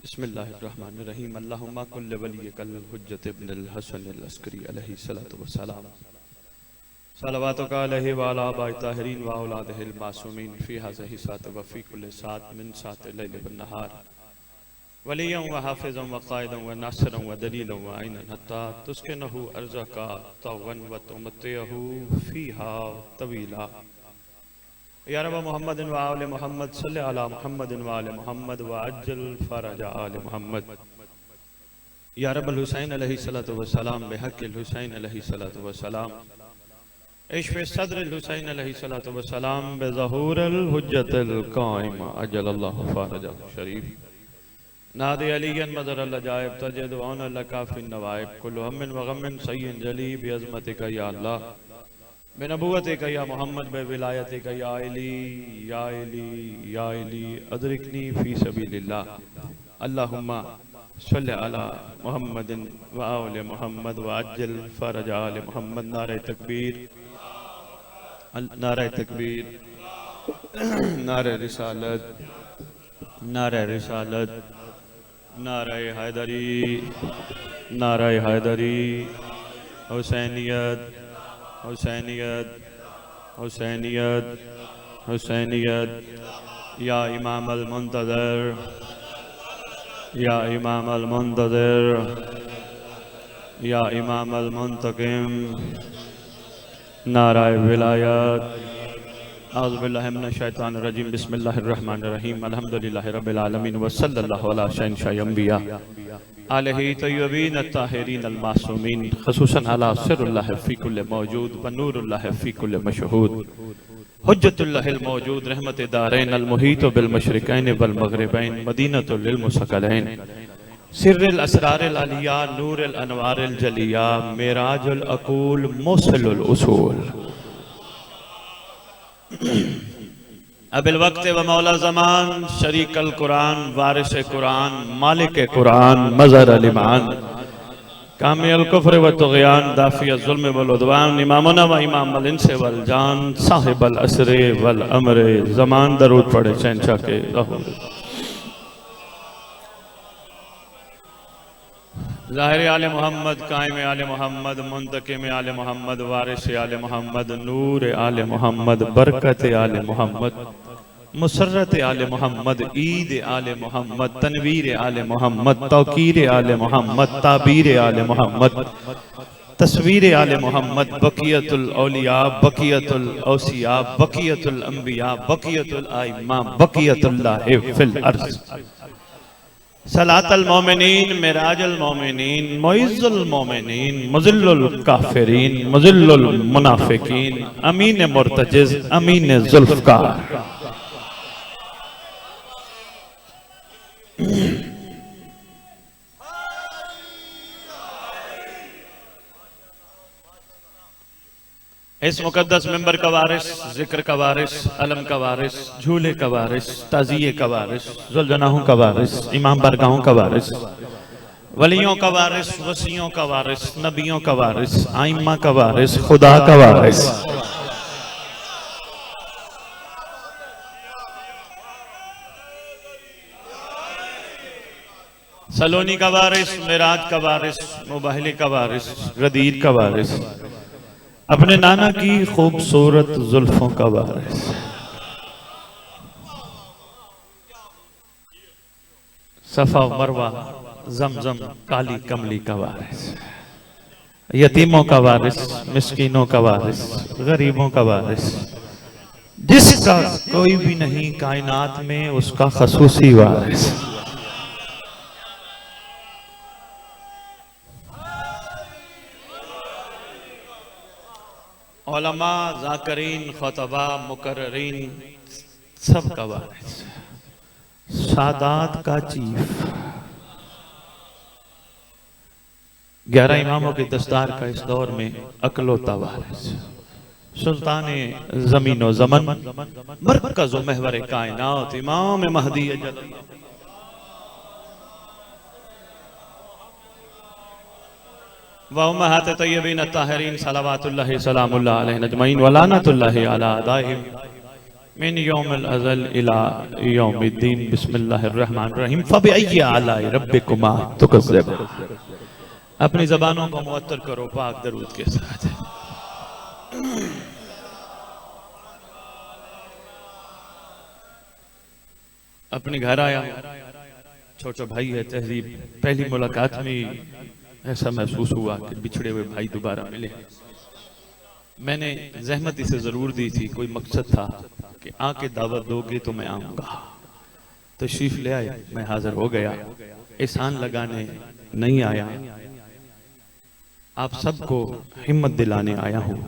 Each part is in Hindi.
बिस्मिल्लाहिर्रहमानिर्रहीम। अल्लाहुम्मा कुल्ल वलिय्यकल हुज्जत इब्नुल हसन अल-अस्करी अलैहि सलातु व सलाम। सलवातुका अलैहि व अला आबाइ ताहिरीन व औलादिहिल मासूमीन फी हाज़िहि सात व फी कुल्लि सात मिन सात लैल व नहार वलिय्यन व हाफ़िज़न व क़ाइदन व नासिरन व दलीलन व ऐनन हत्ता तुस्किनहु अर्ज़का तवन व तुमत्तिअहु फ़ीहा तवीला। या रब मुहम्मदिन व आले मुहम्मद सल्लि अला मुहम्मदिन व आले मुहम्मद व अज्जल फ़रज आले मुहम्मद। या रब्बल हुसैन अलैहि सलातु व सलाम बिहक़्क़िल हुसैन अलैहि सलातु व सलाम इश्फ़ सद्रिल हुसैन अलैहि सलातु व सलाम बिज़हूरिल हुज्जतिल क़ाइम अज्जलल्लाहु फ़रजहु शरीफ। नादि अलियन मज़रल अजाइब तजिद वौन लकाफ़िन नवाइब कुल्लु हम्मिन व ग़म्मिन सय्यिन जली बिअज़मतिका या अल्लाह बिनबुव्वतिका या मोहम्मद बिविलायतिका या इली या इली या इली अदरिकनी फ़ी सबीलिल्लाह। अल्लाहुम्मा सल्लि अला मुहम्मदिन व आले मुहम्मद व अज्जिल फ़रज आले मुहम्मद। नारे तकबीर, नारे तकबीर, नारे रिसालत, नारे रिसालत, नारे हैदरी, नारे हैदरी। हुसैनियत, हुसैनियत, हुसैनियत, हुसैनियत। या इमाम अल मुंतज़िर, या इमाम अल मुंतज़िर, या इमाम अल मुंतक़िम। नाराए विलायत। औज़ु बिल्लाहि मिनश शैतानिर रजीम। बिस्मिल्लाहिर्रहमानिर रहीम। अल्हम्दुलिल्लाहि रब्बिल आलमीन व सल्लल्लाहु अला शहंशाह अंबिया आलिहि तय्यबीन अत्ताहिरीन अल मासूमीन ख़ुसूसन अला सिर्रुल्लाहि फ़ी कुल्लि मौजूद व नूरुल्लाहि फ़ी कुल्लि मशहूद हुज्जतुल्लाहिल मौजूद रहमत दारैन अल मुहीत बिल मशरिकैन वल मग़रिबैन मदीनतुल लिल मुसक़लैन सिर्रुल असरारिल अलिया नूरुल अनवारिल जलिया मेराजुल अक़ूल मुसिलुल उसूल। अबिल वक्त व मौला ज़मान शरीकल कुरान वारिस कुरान मालिक कुरान मज़हर अल ईमान कामिल कुफ्र व तुग़यान दाफ़िय ज़ुल्म वल उद्वान इमामुना व इमाम अल इंस वल जान साहिबल असरे वल अमरे ज़मान। दरूद पढ़े शहंशाह के ज़ाहिर आले मोहम्मद, कायम आले मोहम्मद, मुंतकिम आले मोहम्मद, वारिस आले मोहम्मद, नूर आले मोहम्मद, बरकत आले मोहम्मद, मुसर्रत आले मोहम्मद, ईद आले मोहम्मद, तनवीर आले मोहम्मद, तौकीर आले मोहम्मद, ताबीर आले मोहम्मद, तस्वीर आले मोहम्मद, बकियतुल औलिया, बकियतुल औसिया, बकियतुल अंबिया, बकियतुल आइम्मा, बकियतुल्लाहि फिल अर्ज़। सलातल मोमिनीन मिराजुल मोमिनीन मुइज़्ज़ुल मोमिनीन मुज़िल्लुल काफ़िरीन मुज़िल्लुल मुनाफ़िकीन अमीन मुर्तजिज़ अमीन ज़ुल्फ़कार। इस मुकद्दस मिंबर का वारिस, जिक्र का वारिस, अलम का वारिस, झूले का वारिस, ताज़िये का वारिस, ज़ुल्जनाहों का वारिस, इमाम बारगाहों का वारिस, वलियों का वारिस, वसियों का वारिस, नबियों का वारिस, आइम्मा का वारिस, खुदा का वारिस। सलोनी का वारिस, मिराज का वारिस, मुबाहली का वारिस, गदीर का वारिस, अपने नाना की खूबसूरत जुल्फों का वारिस, सफा मरवा जमजम काली कमली का वारिस, यतीमों का वारिस, मिस्कीनों का वारिस, गरीबों का वारिस, जिसका कोई भी नहीं कायनात में उसका खसूसी वारिस। उलमा, ज़ाकिरीन, खुतबा, मुकर्ररीन सब का वारिस, सादात का चीफ, 11 इमामों के दस्तार का इस दौर में अकलौता वारिस, सुल्तान ज़मीन व ज़मन मरकज़ व महवर कायनात इमाम महदी व उम्महात तय्यबीन ताहिरीन सलावतुल्लाहि सलामुल्लाहि अलैहिन अजमईन व लानतुल्लाहि अला अदाइहिम मिन यौमिल अज़ल इला यौमिद्दीन बिस्मिल्लाहिर रहमानिर रहीम फबिअय्यि आलाइ रब्बिकुमा तुकज़्ज़िबान। अपनी ज़बानों को मुअत्तर करो पाक दरूद के साथ। अपने घर आया, छोटा भाई है तहजीब। पहली मुलाकात में ऐसा महसूस हुआ कि बिछड़े हुए भाई दोबारा मिले। मैंने ज़हमत इसे ज़रूर दी थी, कोई मकसद था कि आके दावत दोगे तो मैं आऊँगा। तशरीफ़ ले आए, मैं हाज़िर हो गया। एहसान लगाने नहीं आया, आप सबको हिम्मत दिलाने आया हूँ।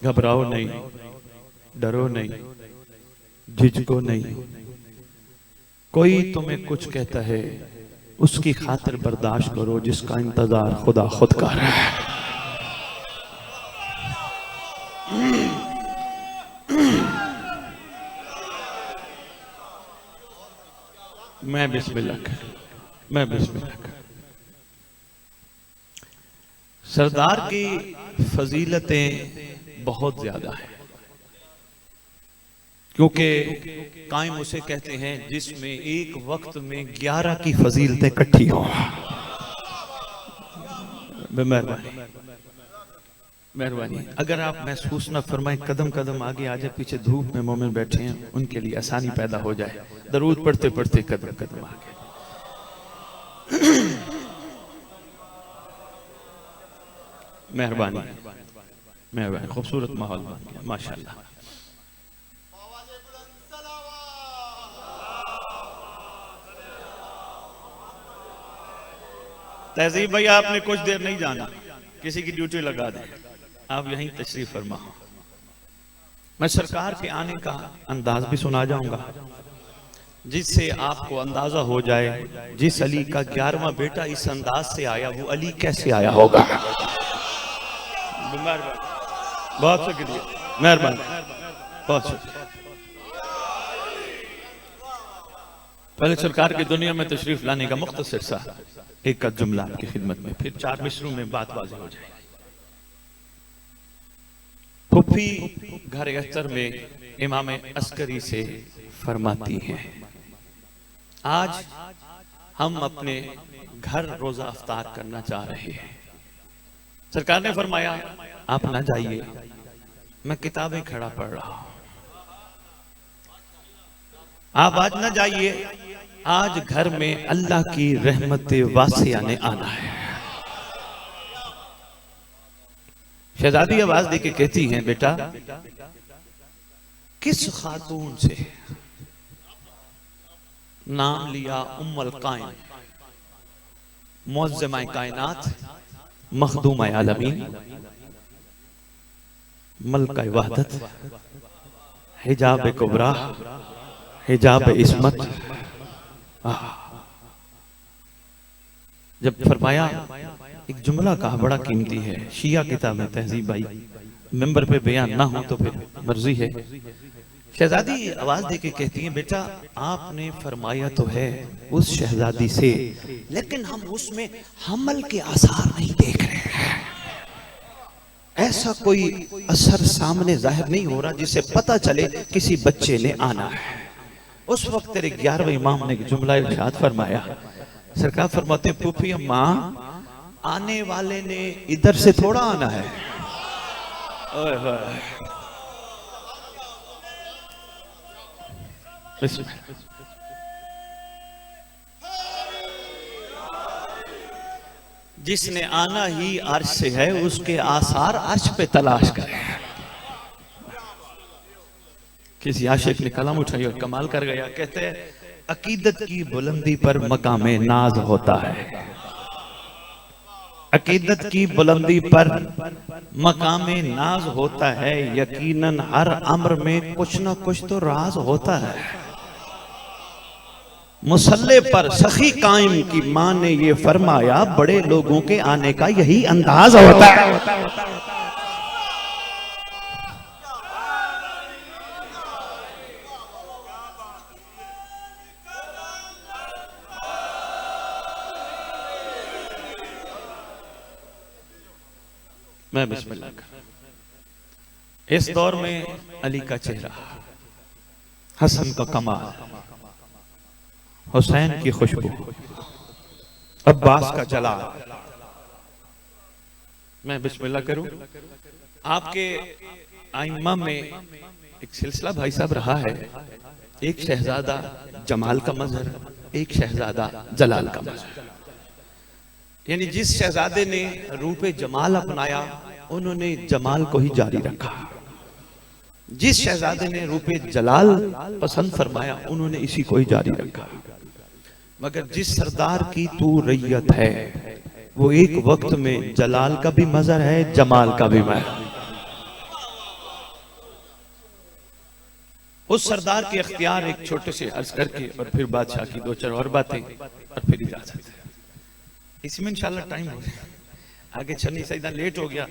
घबराओ नहीं, डरो नहीं, झिझको नहीं। कोई तुम्हें कुछ कहता है उसकी खातिर बर्दाश्त करो, जिसका इंतजार खुदा खुद कर रहा है। मैं बिस्मिल्लाह कर, मैं बिस्मिल्लाह कर। सरदार की फजीलतें बहुत ज्यादा है, क्योंकि कायम उसे कहते हैं जिसमें एक वक्त में 11 की फजीलतें इकट्ठी हो। मेहरबानी, अगर आप महसूस न फरमाएं, कदम कदम आगे आ जाए, पीछे धूप में मोमिन बैठे हैं, उनके लिए आसानी पैदा हो जाए। दरूद पढ़ते पढ़ते कदम कदम आगे। मेहरबानी, मेहरबानी। खूबसूरत माहौल बन गया माशाल्लाह। तहजीब भैया, आपने कुछ देर नहीं जाना, किसी की ड्यूटी लगा दें, आप यहीं तशरीफ फरमा। मैं सरकार के आने का अंदाज भी सुना जाऊंगा, जिससे आपको अंदाजा हो जाए जिस अली का 11वां बेटा इस अंदाज से आया, वो अली कैसे आया होगा। बहुत शुक्रिया, मेहरबानी, बहुत शुक्रिया। पहले सरकार की दुनिया में तशरीफ लाने का मुख्तसर सा एक का जुमला आपकी खिदमत में, फिर 4 मिसरों में बात वाज़ेह हो जाएगी। फुफी घर अख्तर में इमाम अस्करी से फरमाती हैं, आज हम अपने घर रोजा अफ्तार करना चाह रहे हैं। सरकार ने फरमाया आप ना जाइए, मैं किताबें खड़ा पढ़ रहा हूं। आप आज ना जाइए, आज घर में अल्लाह की रहमत वासिया ने आना है। शहजादी आवाज देके कहती हैं, बेटा किस खातून से? नाम लिया उम्मुल कायन, मुअज़्ज़िमा कायनात, मखदूम आलमीन, मलका वहदत, हिजाब कुबरा, हिजाब इस्मत। जब फरमाया, एक जुमला कहा बड़ा कीमती है, शिया किताब है तहजीब भाई, मेंबर पे बयान ना हो तो फिर मर्जी है। शहजादी आवाज देके कहती है, बेटा आपने फरमाया तो है उस शहजादी से, लेकिन हम उसमें हमल के आसार नहीं देख रहे हैं। ऐसा कोई असर सामने जाहिर नहीं हो रहा जिससे पता चले किसी बच्चे ने आना है। उस वक्त तेरे 11वें इमाम ने जुमला इरशाद फरमाया। सरकार फरमाते, फूफी अम्मा आने वाले ने इधर से थोड़ा आना है। जिसने आना ही अर्श से है, उसके आसार अर्श पे तलाश करें। किसी आशिक ने कलम उठाई और कमाल कर गया, कहते हैं अकीदत की बुलंदी पर मकामे नाज होता है। अकीदत की बुलंदी पर मकामे नाज होता है, यकीनन हर अम्र में कुछ ना कुछ तो राज होता है। मुसल्ले पर सखी कायम की मां ने ये फरमाया, बड़े लोगों के आने का यही अंदाज होता है। मैं बिस्मिल्लाह कर। इस दौर में अली का चेहरा, हसन का कमाल, हुसैन की खुशबू, अब्बास का जलाल। मैं बिस्मिल्लाह करूं। आपके आइम्मा में एक सिलसिला भाई साहब रहा है, एक शहजादा जमाल का मजहर, एक शहजादा जलाल का मजहर। यानी जिस शहजादे ने रूपे जमाल अपनाया उन्होंने जमाल को ही जारी रखा, जिस शहजादे ने रूपे जलाल पसंद फरमाया उन्होंने इसी को ही जारी रखा। मगर जिस सरदार की तू रैयत है वो एक वक्त में जलाल का भी मजहर है, जमाल का भी मजहर। उस सरदार के अख्तियार एक छोटे से अर्ज करके और फिर बादशाह की दो चार और बातें और फिर इजाजत है। इसमें इंशाल्लाह टाइम हो गया, आगे चलनी सही लेट हो गया।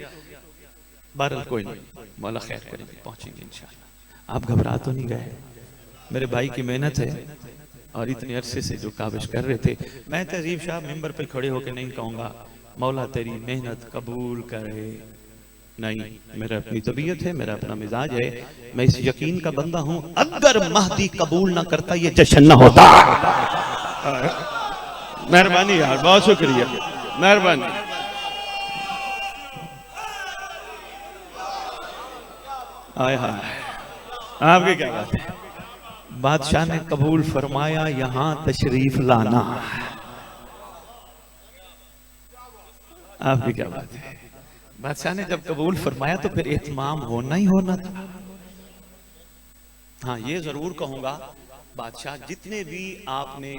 बहरहाल कोई नहीं, मौला खैर करेंगे, पहुंचेंगे इंशाल्लाह। आप घबरा तो नहीं गए? मेरे भाई की मेहनत है और इतने अरसे से जो काबिश कर रहे थे। मैं तहजीब शाह मेंबर पे खड़े होकर नहीं कहूँगा मौला तेरी मेहनत कबूल करे, नहीं, मेरा अपनी तबीयत है, मेरा अपना मिजाज है। मैं इस यकीन का बंदा हूँ अगर महदी कबूल ना करता ये जश्न ना होता। मेहरबानी यार, बहुत शुक्रिया, मेहरबानी। आए हाय, आपकी क्या बात है? बादशाह ने कबूल फरमाया यहाँ तशरीफ लाना। आपकी क्या बात है? बादशाह ने जब कबूल फरमाया तो फिर एहतमाम होना ही होना था। हाँ, ये जरूर कहूंगा बादशाह जितने भी आपने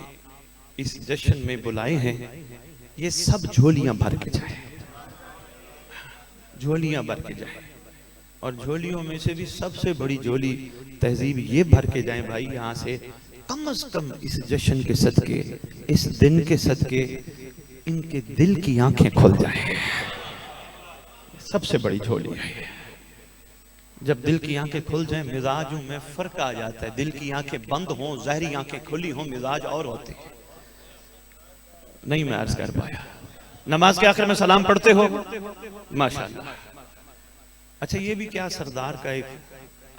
इस जश्न में बुलाए हैं ये सब झोलियां भर के जाए, झोलियां भर के जाए। और झोलियों में से भी सबसे बड़ी झोली तहजीब ये भर के जाए भाई, यहाँ से कम कम इस जश्न के सदके, इस दिन के सदके इनके दिल की आंखें खुल जाए। सबसे बड़ी झोली है। जब दिल की आंखें खुल जाएं मिजाजों में फर्क आ जाता है। दिल की आंखें बंद हों, जहरी आंखें खुली हों, मिजाज और होते हैं। नहीं मैं अर्ज कर पाया। नमाज के आखिर में सलाम पढ़ते हो माशाअल्लाह। अच्छा, ये भी क्या सरदार का एक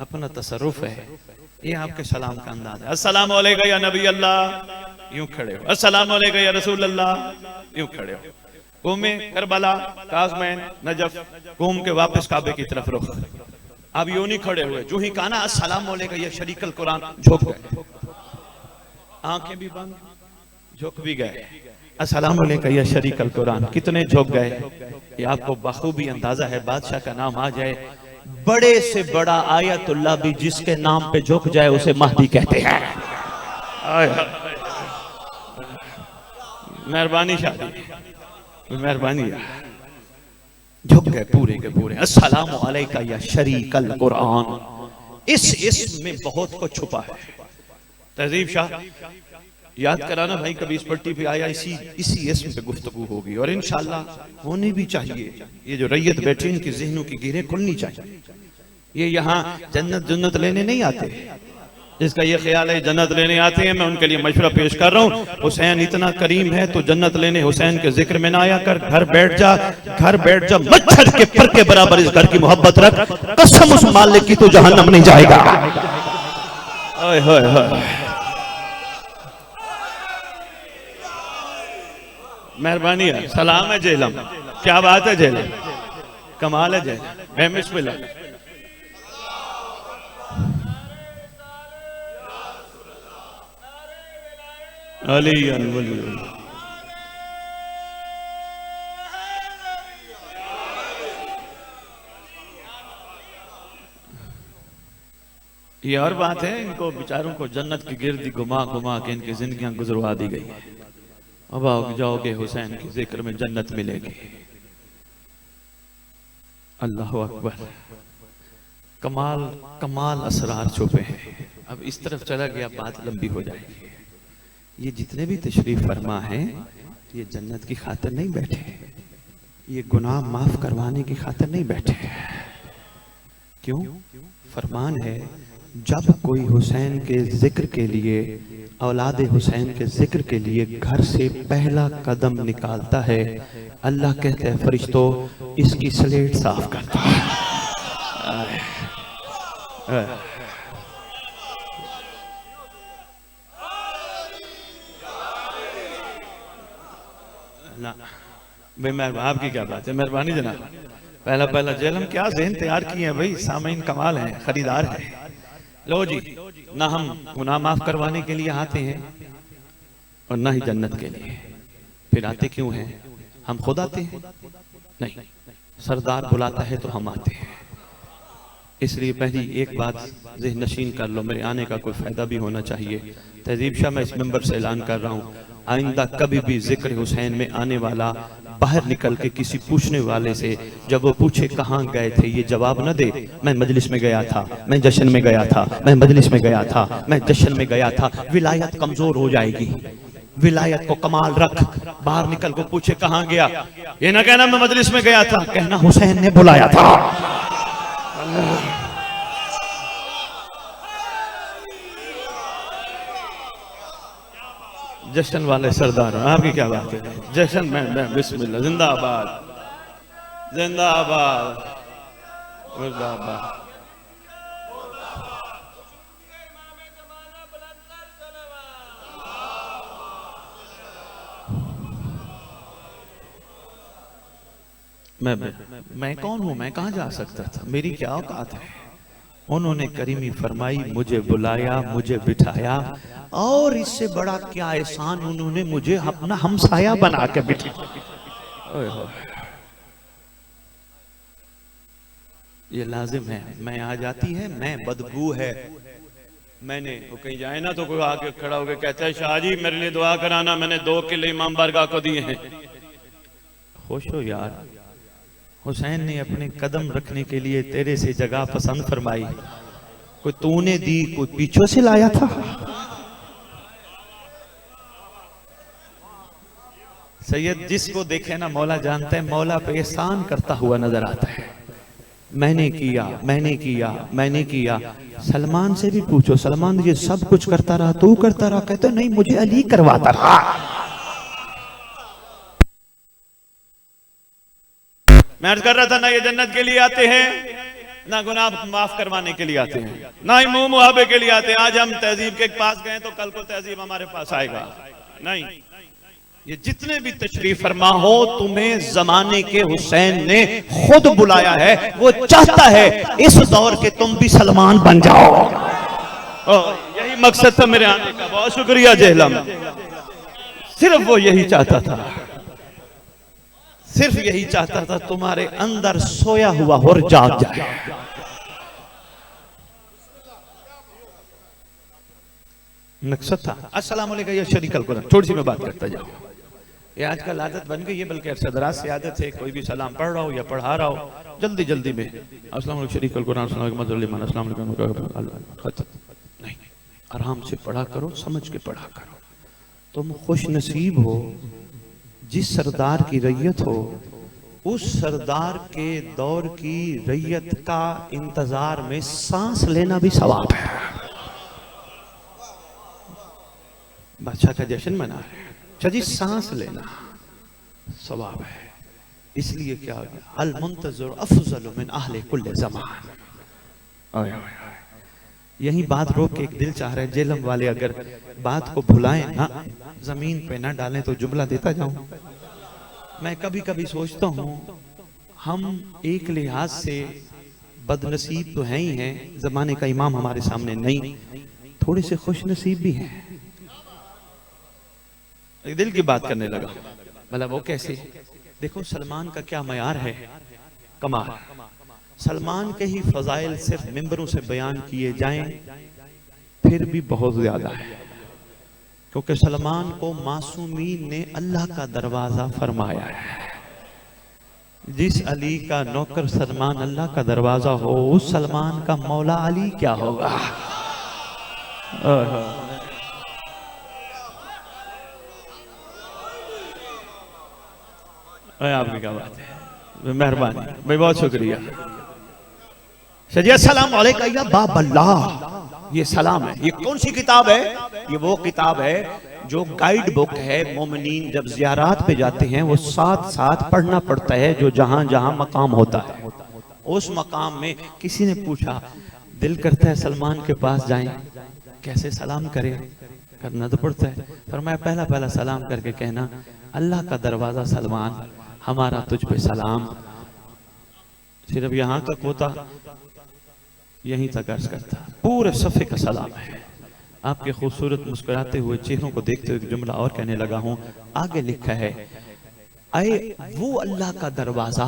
अपना तसर्रुफ है, ये आपके सलाम का अंदाज है। अस्सलाम वालेकुम या नबी अल्लाह, यूं खड़े हो। अस्सलाम वालेकुम या रसूल अल्लाह, यूं खड़े हो। घूमे करबला, काज़मैन, नजफ, घूम के वापस काबे की तरफ रुख। अब यूं नहीं खड़े हुए, जो ही कहा ना अस्सलाम वालेकुम या शरीकल कुरान, झुक गए, आंखें भी बंद, झुक भी गए। अस्सलाम वालेकुम या शरीकल कुरान, कितने झुक गए? ये आपको बखूबी अंदाजा है। बादशाह का नाम आ जाए, बड़े से बड़ा आयतुल्लाह भी जिसके नाम पे झुक जाए उसे महदी कहते हैं। मेहरबानी शादी, मेहरबानी। झुक गए पूरे के पूरे। अस्सलाम वालेकुम या शरीकल कुरान, इस इस्म में बहुत कुछ छुपा है। तहजीब शाह याद कराना भाई, कभी इस पट्टी पे आया, इसी इस्म पे गुफ्तगू होगी और इंशाअल्लाह होनी भी चाहिए। ये जो रैयत बैठी इनकी ज़हनों की गिरें खुलनी चाहिए। ये यहाँ जन्नत लेने नहीं आते, जिसका ये ख्याल है जन्नत लेने आते हैं, मैं उनके लिए मशवरा पेश कर रहा हूँ। हुसैन इतना करीम है तो जन्नत लेने हुसैन के जिक्र में ना आया कर, घर बैठ जा, घर बैठ जा, मच्छर के पर के बराबर इस घर की मोहब्बत रख, कसम उस मालिक की तो जहन्नम नहीं जाएगा। ओए होए होए, मेहरबानी है। सलाम है जेलम, क्या बात है जेलम, कमाल है जेलम। मैं बिस्मिल्लाह। अली अली ये और बात है, इनको बेचारों को जन्नत की गिरदी घुमा घुमा के इनकी जिंदगियां गुजरवा दी गई। अब आओ जाओगे हुसैन के जिक्र में जन्नत मिलेगी। अल्लाह अकबर, कमाल कमाल असरार छुपे हैं। अब इस तरफ चला गया बात लंबी हो जाएगी। ये जितने भी तशरीफ फरमा हैं ये जन्नत की खातिर नहीं बैठे, ये गुनाह माफ करवाने की खातिर नहीं बैठे। क्यों? फरमान है जब कोई हुसैन के जिक्र के लिए, औलाद हुसैन के जिक्र के लिए घर से पहला कदम निकालता है, अल्लाह कहते हैं फरिश्तों इसकी स्लेट साफ करता है। ना भाई आपकी क्या बात है, मेहरबानी जनाब। पहला पहला जेलम क्या ज़हन तैयार किए हैं भाई, सामीन कमाल हैं, खरीदार हैं। लो जी, ना हम गुनाह माफ करवाने के लिए आते हैं और ना ही जन्नत के लिए। फिर आते क्यों हैं? हम खुद आते हैं? नहीं, सरदार बुलाता है तो हम आते हैं। इसलिए पहली एक बात ज़हन नशीन कर लो, मेरे आने का कोई फ़ायदा भी होना चाहिए। तहजीब शाह मैं इस मेंबर से ऐलान कर रहा हूँ, आइंदा कभी भी जिक्र हुसैन में आने वाला बाहर निकल के किसी पूछने वाले से जब वो पूछे कहाँ गए थे, ये जवाब न दे मैं मजलिस में गया था, मैं जश्न में गया था, मैं मजलिस में गया था, मैं जश्न में गया था। विलायत कमजोर हो जाएगी। विलायत को कमाल रख। बाहर निकल को पूछे कहाँ गया, ये ना कहना मैं मजलिस में गया था, कहना हुसैन ने बुलाया था। जश्न वाले सरदार, आपकी क्या बात है? जश्न में बिस्मिल्लाह, जिंदाबाद जिंदाबाद जिंदाबाद। मैं कौन हूं? मैं कहां जा सकता था? मेरी क्या औकात है? उन्होंने करीमी फरमाई, मुझे बुलाया, मुझे बिठाया, और इससे बड़ा क्या एहसान, उन्होंने मुझे अपना हमसाया बना के बिठाया। ये लाजिम है, मैं आ जाती है, मैं बदबू है। मैंने वो कहीं जाए ना तो कोई आके खड़ा होकर कहता है शाह जी मेरे लिए दुआ कराना, मैंने 2 किले इमाम बारगाह को दिए हैं। खुश हो यार, हुसैन ने अपने कदम रखने के लिए तेरे से जगह पसंद फरमाई। कोई तूने दी, कोई पीछे से लाया था। सैयद जिसको देखे ना मौला जानता है, मौला पे एहसान करता हुआ नजर आता है। मैंने किया, मैंने किया, मैंने किया। सलमान से भी पूछो, सलमान ये सब कुछ करता रहा, तू करता रहा? कहते नहीं, मुझे अली करवाता रहा। मैं अर्ज कर रहा था ना, ये जन्नत के लिए आते हैं, ना गुनाह माफ करवाने के लिए आते हैं, ना ही मुंह मुहाबे के लिए आते हैं। आज हम तहजीब के पास गए तो कल को तहजीब हमारे पास आएगा नहीं। ये जितने भी तशरीफ फरमा हो, तुम्हें जमाने के हुसैन ने खुद बुलाया है। वो चाहता है इस दौर के तुम भी सलमान बन जाओ। यही मकसद था मेरे आने का। बहुत शुक्रिया जेहलम। सिर्फ वो यही चाहता था, सिर्फ यही चाहता था, तुम्हारे अंदर सोया हुआ हुर जाग जाए। मकसद था। अस्सलाम वालेकुम या शरीकल कुरान। थोड़ी सी मैं बात करता जाऊँ, ये आजकल आदत बन गई है, बल्कि अरसा दराज से आदत है। कोई भी सलाम पढ़ रहा हो या पढ़ा रहा हो, जल्दी जल्दी में अस्सलाम वालेकुम शरीकल कुरान, अस्सलाम वालेकुम। नहीं, आराम से पढ़ा करो, समझ के पढ़ा करो। तुम खुश नसीब हो जिस सरदार की रैयत हो, उस सरदार के दौर की रैयत का इंतजार में सांस लेना भी सवाब है। बादशाह का जश्न मना रहे हैं, चलिए सांस लेना सवाब है। इसलिए क्या हो गया, अल मुंतज़िर अफ़ज़ल मिन अहले कुल्ले ज़मान। यही बात रोक के एक दिल चाह रहा है, जेलम वाले अगर बात को भुलाएं ना, जमीन पे ना डालें तो जुमला देता जाऊं। मैं कभी कभी सोचता हूं, हम एक लिहाज से बदनसीब तो हैं ही हैं, जमाने का इमाम हमारे सामने नहीं, थोड़े से खुश नसीब भी हैं। एक दिल की बात करने लगा, भला वो कैसे? देखो सलमान का क्या मयार है, कमाल। सलमान के ही फजाइल सिर्फ मिंबरों से बयान किए जाएं फिर भी बहुत ज्यादा है, क्योंकि सलमान को मासूमीन ने अल्लाह का दरवाजा फरमाया है। जिस अली का नौकर सलमान अल्लाह का दरवाजा हो, उस सलमान का मौला अली क्या होगा? आपकी क्या बात है, मेहरबानी भाई, बहुत शुक्रिया। सलाम अलैकुम या बाब अल्लाह, ये सलाम है। ये कौन सी किताब है? ये वो किताब है जो गाइड बुक है। मोमिनीन जब ज़ियारात पे जाते हैं वो साथ साथ पढ़ना पड़ता है, जो जहां जहां मकाम होता है। उस मकाम में किसी ने पूछा, दिल करता है सलमान के पास जाएं, कैसे सलाम करें, करना तो पड़ता है। फरमाया पहला पहला सलाम करके कहना अल्लाह का दरवाजा सलमान, हमारा तुझ पे सलाम। सिर्फ यहां तक होता, यहीं तक अर्ज करता, पूरे सफ़े का सलाम है। आपके खूबसूरत मुस्कुराते हुए चेहरों को देखते हुए एक जुमला और कहने लगा हूं। आगे लिखा है, अये वो अल्लाह का दरवाजा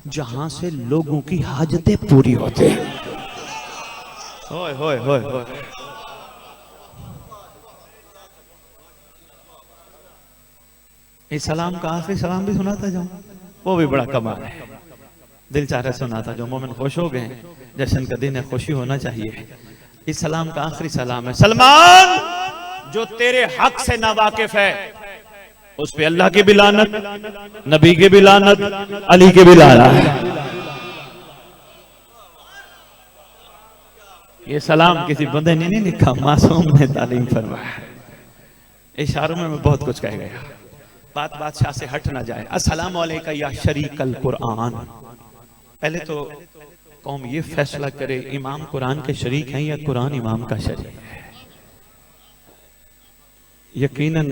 जहां से लोगों की हाजतें पूरी होते हैं। होय होय होय होय। इस सलाम का आखिरी सलाम भी सुनाता जाऊं, वो भी बड़ा कमाल है। दिल चाह रहा सुनाता जो मोमिन खुश हो गए, जश्न का दिन है, खुशी होना चाहिए। इस सलाम का आखिरी सलाम है, सलमान जो तेरे हक से ना वाकिफ है उस पे अल्लाह की भी लानत, नबी की भी लानत, अली की भी लानत। ये सलाम किसी बंदे ने नहीं लिखा, मासूम ने तालीम फरमाया। इशारों में मैं बहुत कुछ कह गया, बात बादशाह से हट ना जाए। अस्सलाम वालेका या शरीकल कुरान। पहले तो कौम ये फैसला करे इमाम कुरान के शरीक हैं या कुरान इमाम का शरीक है। यकीनन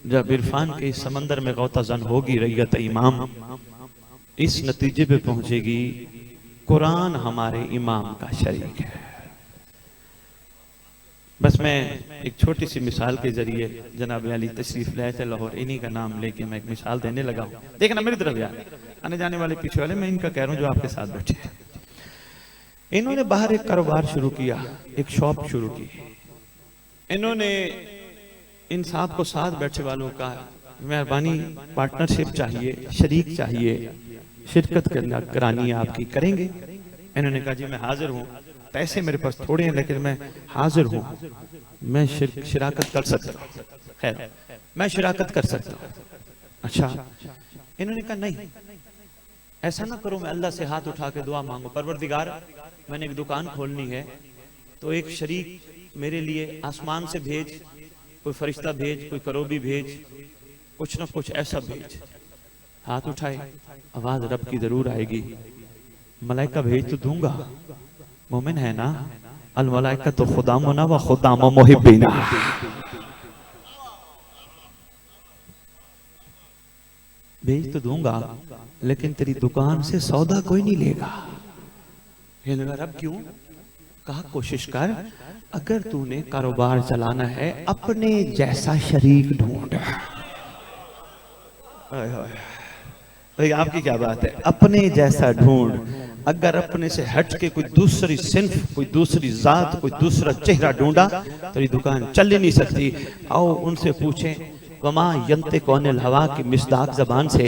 जब इरफान के इस समंदर में गौताजन होगी रैयत इमाम, इस नतीजे पे पहुंचेगी कुरान हमारे इमाम का शरीक है। बस मैं एक छोटी सी मिसाल के जरिए, जनाब अली तशरीफ लाए थे लाहौर, इन्हीं का नाम लेके मैं एक मिसाल देने लगा हूँ। देखना मेरी तरफ यार, आने जाने वाले पीछे वाले मैं इनका कह रहा हूँ जो आपके साथ बैठे हैं। इन्होंने बाहर एक कारोबार शुरू किया, एक शॉप शुरू की। इन्होंने इन साहब को साथ बैठे वालों का मेहरबानी पार्टनरशिप चाहिए, शरीक चाहिए, शिरकत करना करानी है आपकी, करेंगे? इन्होंने कहा जी मैं हाजिर हूँ, पैसे मेरे पास थोड़े हैं लेकिन मैं हाजिर हूँ, मैं शिराकत कर सकता हूँ। खैर मैं शिराकत कर सकता हूँ। अच्छा, इन्होंने कहा नहीं ऐसा ना करो, मैं अल्लाह से हाथ उठा के दुआ मांगो, परवरदिगार मैंने एक दुकान खोलनी है तो एक शरीक मेरे लिए आसमान से भेज, कोई फरिश्ता भेज, कोई करोबी भेज, कुछ ना कुछ ऐसा भेज। हाथ उठाए, आवाज रब की जरूर आएगी, मलाइका भेज तो दूंगा, मोमिन है ना, अल मलाइका तो खुदामुना व खुदाम मुहिब्बिना। भेज तो दूंगा लेकिन तेरी दुकान से सौदा कोई नहीं लेगा। ये लगा रब क्यों? कहा कोशिश कर, अगर तूने कारोबार चलाना है अपने जैसा शरीक ढूंढ। भाई आपकी क्या बात है, अपने जैसा ढूंढ। अगर अपने से हट के कोई दूसरी सिंफ, कोई दूसरी जात, कोई दूसरा चेहरा ढूंढा तेरी दुकान चल ही नहीं सकती। आओ उनसे पूछें, वमा यंते कौनिल हवा की मिसदाक जबान से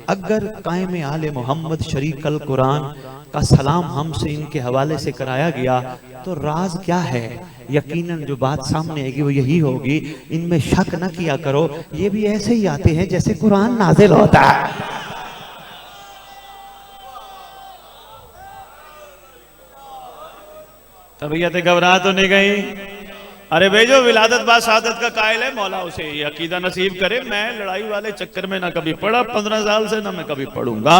अगर कायम आले मोहम्मद शरीकल कुरान का सलाम हमसे इनके हवाले से कराया गया तो राज क्या है? यकीनन जो बात सामने आएगी वो यही होगी, इनमें शक न किया करो, ये भी ऐसे ही आते हैं जैसे कुरान नाजिल होता है। तबीयत घबरा तो नहीं गई? अरे भाई जो विलादत बा सादत का कायल है, मौला उसे ये अकीदा नसीब करे। मैं लड़ाई वाले चक्कर में ना कभी पड़ा, 15 साल से ना मैं कभी पढ़ूंगा।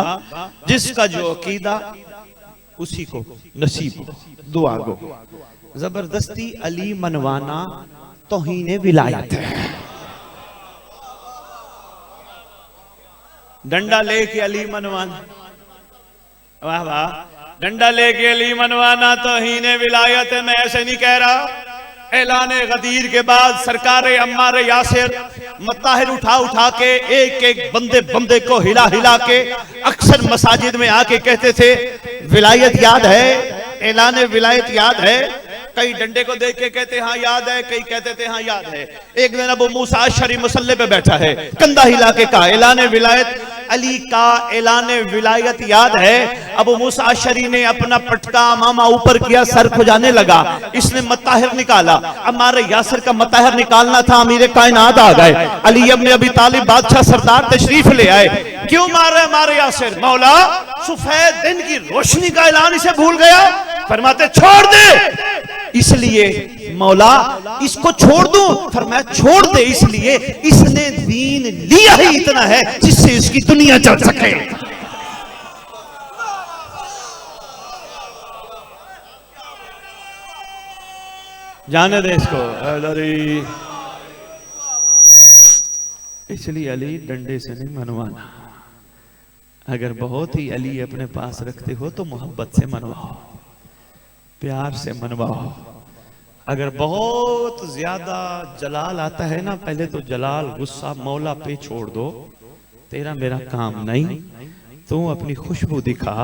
जिसका जो अकीदा उसी को नसीब हो, दुआ गो। जबरदस्ती अली मनवाना तौहीन विलायत है। डंडा लेके अली मनवाना, वाह वाह, डंडा लेके अली मनवाना तौहीन विलायत है। मैं ऐसे नहीं कह रहा। ऐलान गदीर के बाद सरकार अम्मार यासिर मताहिर उठा उठा के एक एक बंदे बंदे को हिला हिला के अक्सर मसाजिद में आके कहते थे विलायत याद है, ऐलान विलायत याद है। कई डंडे को देख के कहते हाँ याद है, कई कहते थे हाँ याद है। एक दिन अबू मूसा अशरी मुसल्ले पे बैठा है, कंधा हिला के कहा ऐलान विलायत, अली का ऐलान विलायत याद है। अबू मूसा अशरी ने अपना पटका मामा ऊपर किया, सर खुजाने लगा। इसने मताहिर निकाला, हमारे यासिर का मताहिर निकालना था, अमीर कायनात आ गए। अली इब्न अबी तालिब बादशाह सरदार तशरीफ ले आए। क्यों मार रहे हमारे यासिर? मौला सफेद दिन की रोशनी का ऐलान इसे भूल गया। फरमाते छोड़ दे। इसलिए मौला इसको छोड़ दूं? फरमाया छोड़ दे, इसलिए इसने दीन लिया ही इतना है जिससे इसकी दुनिया चल सके। जाने दे इसको। इसलिए अली डंडे से नहीं मनवाना। अगर बहुत ही अली अपने पास रखते हो तो मोहब्बत से मनवाओ, प्यार से मनवाओ। अगर बहुत ज्यादा जलाल आता है ना, पहले तो जलाल गुस्सा मौला पे छोड़ दो, तेरा मेरा काम नहीं। तू अपनी खुशबू दिखा,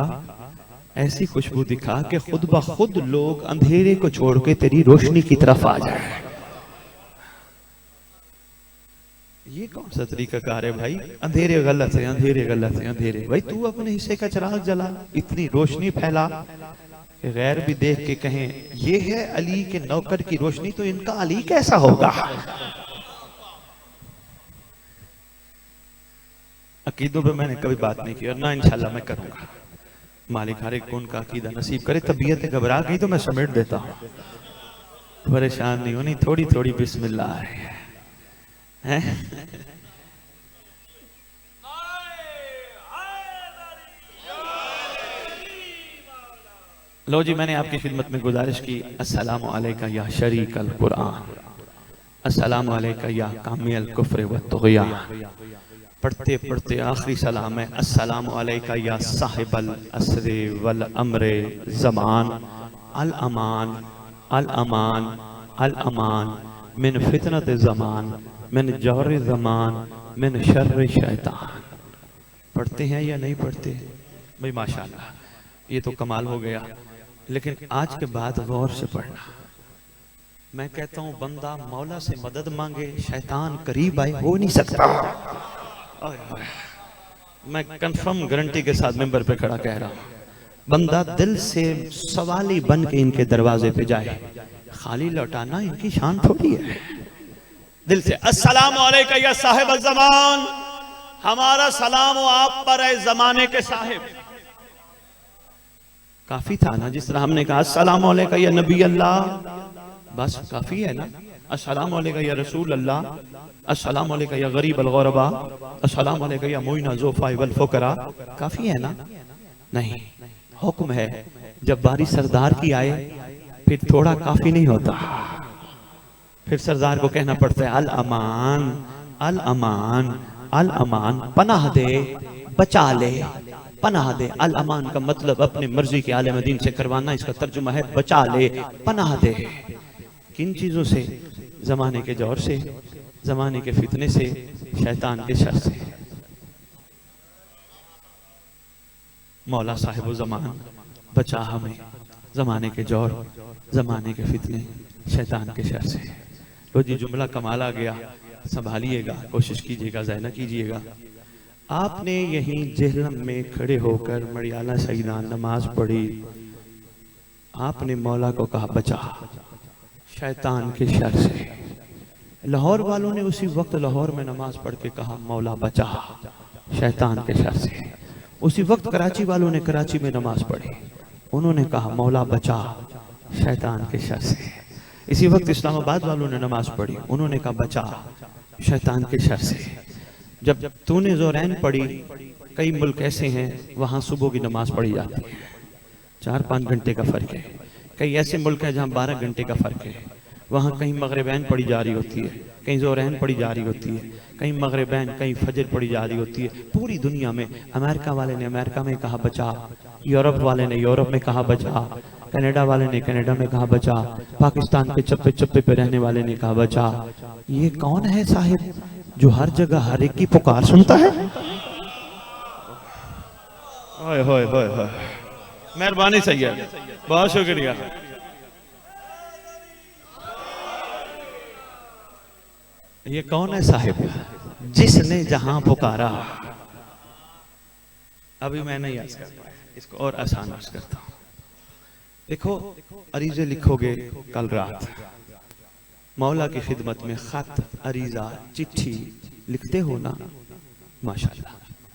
ऐसी खुशबू दिखा कि खुद ब खुद लोग अंधेरे को छोड़ के तेरी रोशनी की तरफ आ जाए। ये कौन सा तरीका कार है भाई? अंधेरे गलत है, अंधेरे गलत है, अंधेरे। भाई तू अपने हिस्से का चिराग जला, इतनी रोशनी फैला कि गैर भी देख के कहें ये है अली के नौकर की रोशनी, तो इनका अली कैसा होगा। अकीदों पे मैंने कभी बात नहीं की और ना इंशाल्लाह मैं करूंगा। मालिक हर एक को उनका अकीदा नसीब करे। तबीयत घबरा गई तो मैं समेट देता हूँ, परेशान नहीं होनी। थोड़ी थोड़ी बिस्मिल्लाह है। लो जी, मैंने आपकी खिदमत में गुजारिश की, अस्सलामु अलैका या शरीक अल कुरान, अस्सलामु अलैका या कामिल कुफ्र व तुग़यान। पढ़ते पढ़ते आखिरी सलाम है, अस्सलामु अलैका या साहिबल असरे वल अमरे ज़मान, अल अमान अल अमान अल अमान मिन फितनत ज़मान, मिन जौर ज़मान, मिन शर्र शैतान। पढ़ते हैं या नहीं पढ़ते? भाई माशाल्लाह, ये तो कमाल हो गया। लेकिन आज के बाद गौर से पढ़ना। मैं कहता हूं बंदा मौला से मदद मांगे, शैतान करीब आए हो नहीं सकता। मैं कंफर्म गारंटी के साथ मेंबर पे खड़ा कह रहा हूं, बंदा दिल से सवाली बन के इनके दरवाजे पे जाए, खाली लौटाना इनकी शान थोड़ी है। दिल से अस्सलाम वालेकुम या साहिब ज़मान, हमारा सलाम हो आप पर है जमाने के साहिब। काफी था ना, जिस तरह हमने कहा अस्सलाम वालेकुम या नबी अल्लाह, बस काफी है ना। अस्सलाम वालेकुम या रसूल अल्लाह, अस्सलाम वालेकुम या गरीब अल गुरबा, अस्सलाम वालेकुम या मुइना ज़ुफ़ा वल फ़ुक़रा, काफी है ना? नहीं, हुक्म है जब बारी सरदार की आए फिर थोड़ा काफी नहीं होता, फिर सरदार को कहना पड़ता है अल अमान अल अमान अल अमान, पनाह दे बचा ले, पनाह दे। अल अमान का मतलब अपनी मर्जी के आले मदीन से करवाना, इसका तर्जुमा है बचा ले, पनाह दे। किन चीजों से? जमाने के जोर से, जमाने के फितने से, शैतान के शर से। मौला साहिब ज़मान बचा हमें जमाने के जोर, जमाने के फितने, शैतान के शर से। लो जी, जुमला कमाल आ गया, संभालिएगा, कोशिश कीजिएगा, ज़ाय न कीजिएगा। आपने यहीं जहलम में खड़े होकर मरियाला सईदा नमाज पढ़ी, आपने मौला को कहा बचा शैतान के शर से। लाहौर वालों ने उसी वक्त लाहौर में नमाज पढ़ के कहा मौला बचा शैतान के शर से। उसी वक्त कराची वालों ने कराची में नमाज पढ़ी, उन्होंने कहा मौला बचा शैतान के शर से। इसी वक्त इस्लामाबाद वालों ने नमाज पढ़ी, उन्होंने कहा बचा शैतान के शर से। जब तूने ज़ोरैन पढ़ी, कई मुल्क ऐसे हैं वहाँ सुबह की नमाज पढ़ी जाती है, 4-5 घंटे का फ़र्क है। कई ऐसे मुल्क हैं जहाँ 12 घंटे का फ़र्क है, वहाँ कहीं मगरिबैन पढ़ी जा रही होती है, कहीं ज़ोरैन पढ़ी जा रही होती है, कहीं मगरिबैन, कहीं फजर पढ़ी जा रही होती है। पूरी दुनिया में अमेरिका वाले ने अमेरिका में कहा बचा, यूरोप वाले ने यूरोप में कहा बचा, कनाडा वाले ने कनाडा में कहा बचा, पाकिस्तान के चप्पे चप्पे पे रहने वाले ने कहा बचा। ये कौन है साहिब जो हर जगह हर एक की पुकार सुनता है? ओए होए होए होए, मेहरबानी सही है, बहुत शुक्रिया। ये कौन है साहिब जिसने जहां पुकारा? अभी मैं नहीं अर्ज कर पाया, इसको और आसान अर्ज करता हूं। देखो, अरीज़े लिखोगे कल रात, मौला की खिदमत में खत, अरीज़ा, चिट्ठी लिखते हो ना, माशाल्लाह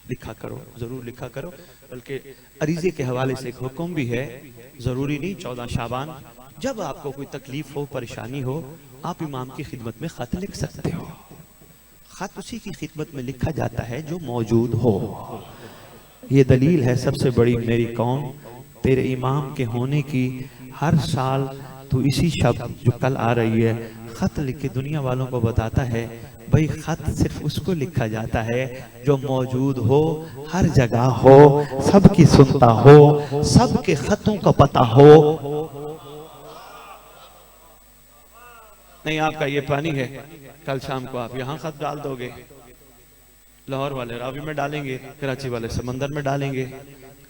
लिखा करो, जरूर लिखा करो। बल्कि अरीज़े के हवाले से एक हुक्म भी है, जरूरी नहीं 14 शाबान, जब आपको कोई तकलीफ हो, परेशानी हो, आप इमाम की खिदमत में खत लिख सकते हो। खत उसी की खिदमत में लिखा जाता है जो मौजूद हो। ये दलील है सबसे बड़ी मेरी कौम तेरे इमाम के होने की। हर साल तो इसी शब्द जो कल आ रही है, खत लिख के दुनिया वालों को बताता है भाई खत सिर्फ उसको लिखा जाता है जो मौजूद हो, हर जगह हो, सबकी सुनता हो, सबके खतों का पता हो। नहीं आपका ये पानी है, कल शाम को आप यहाँ खत डाल दोगे, लाहौर वाले रावी में डालेंगे, कराची वाले समंदर में डालेंगे।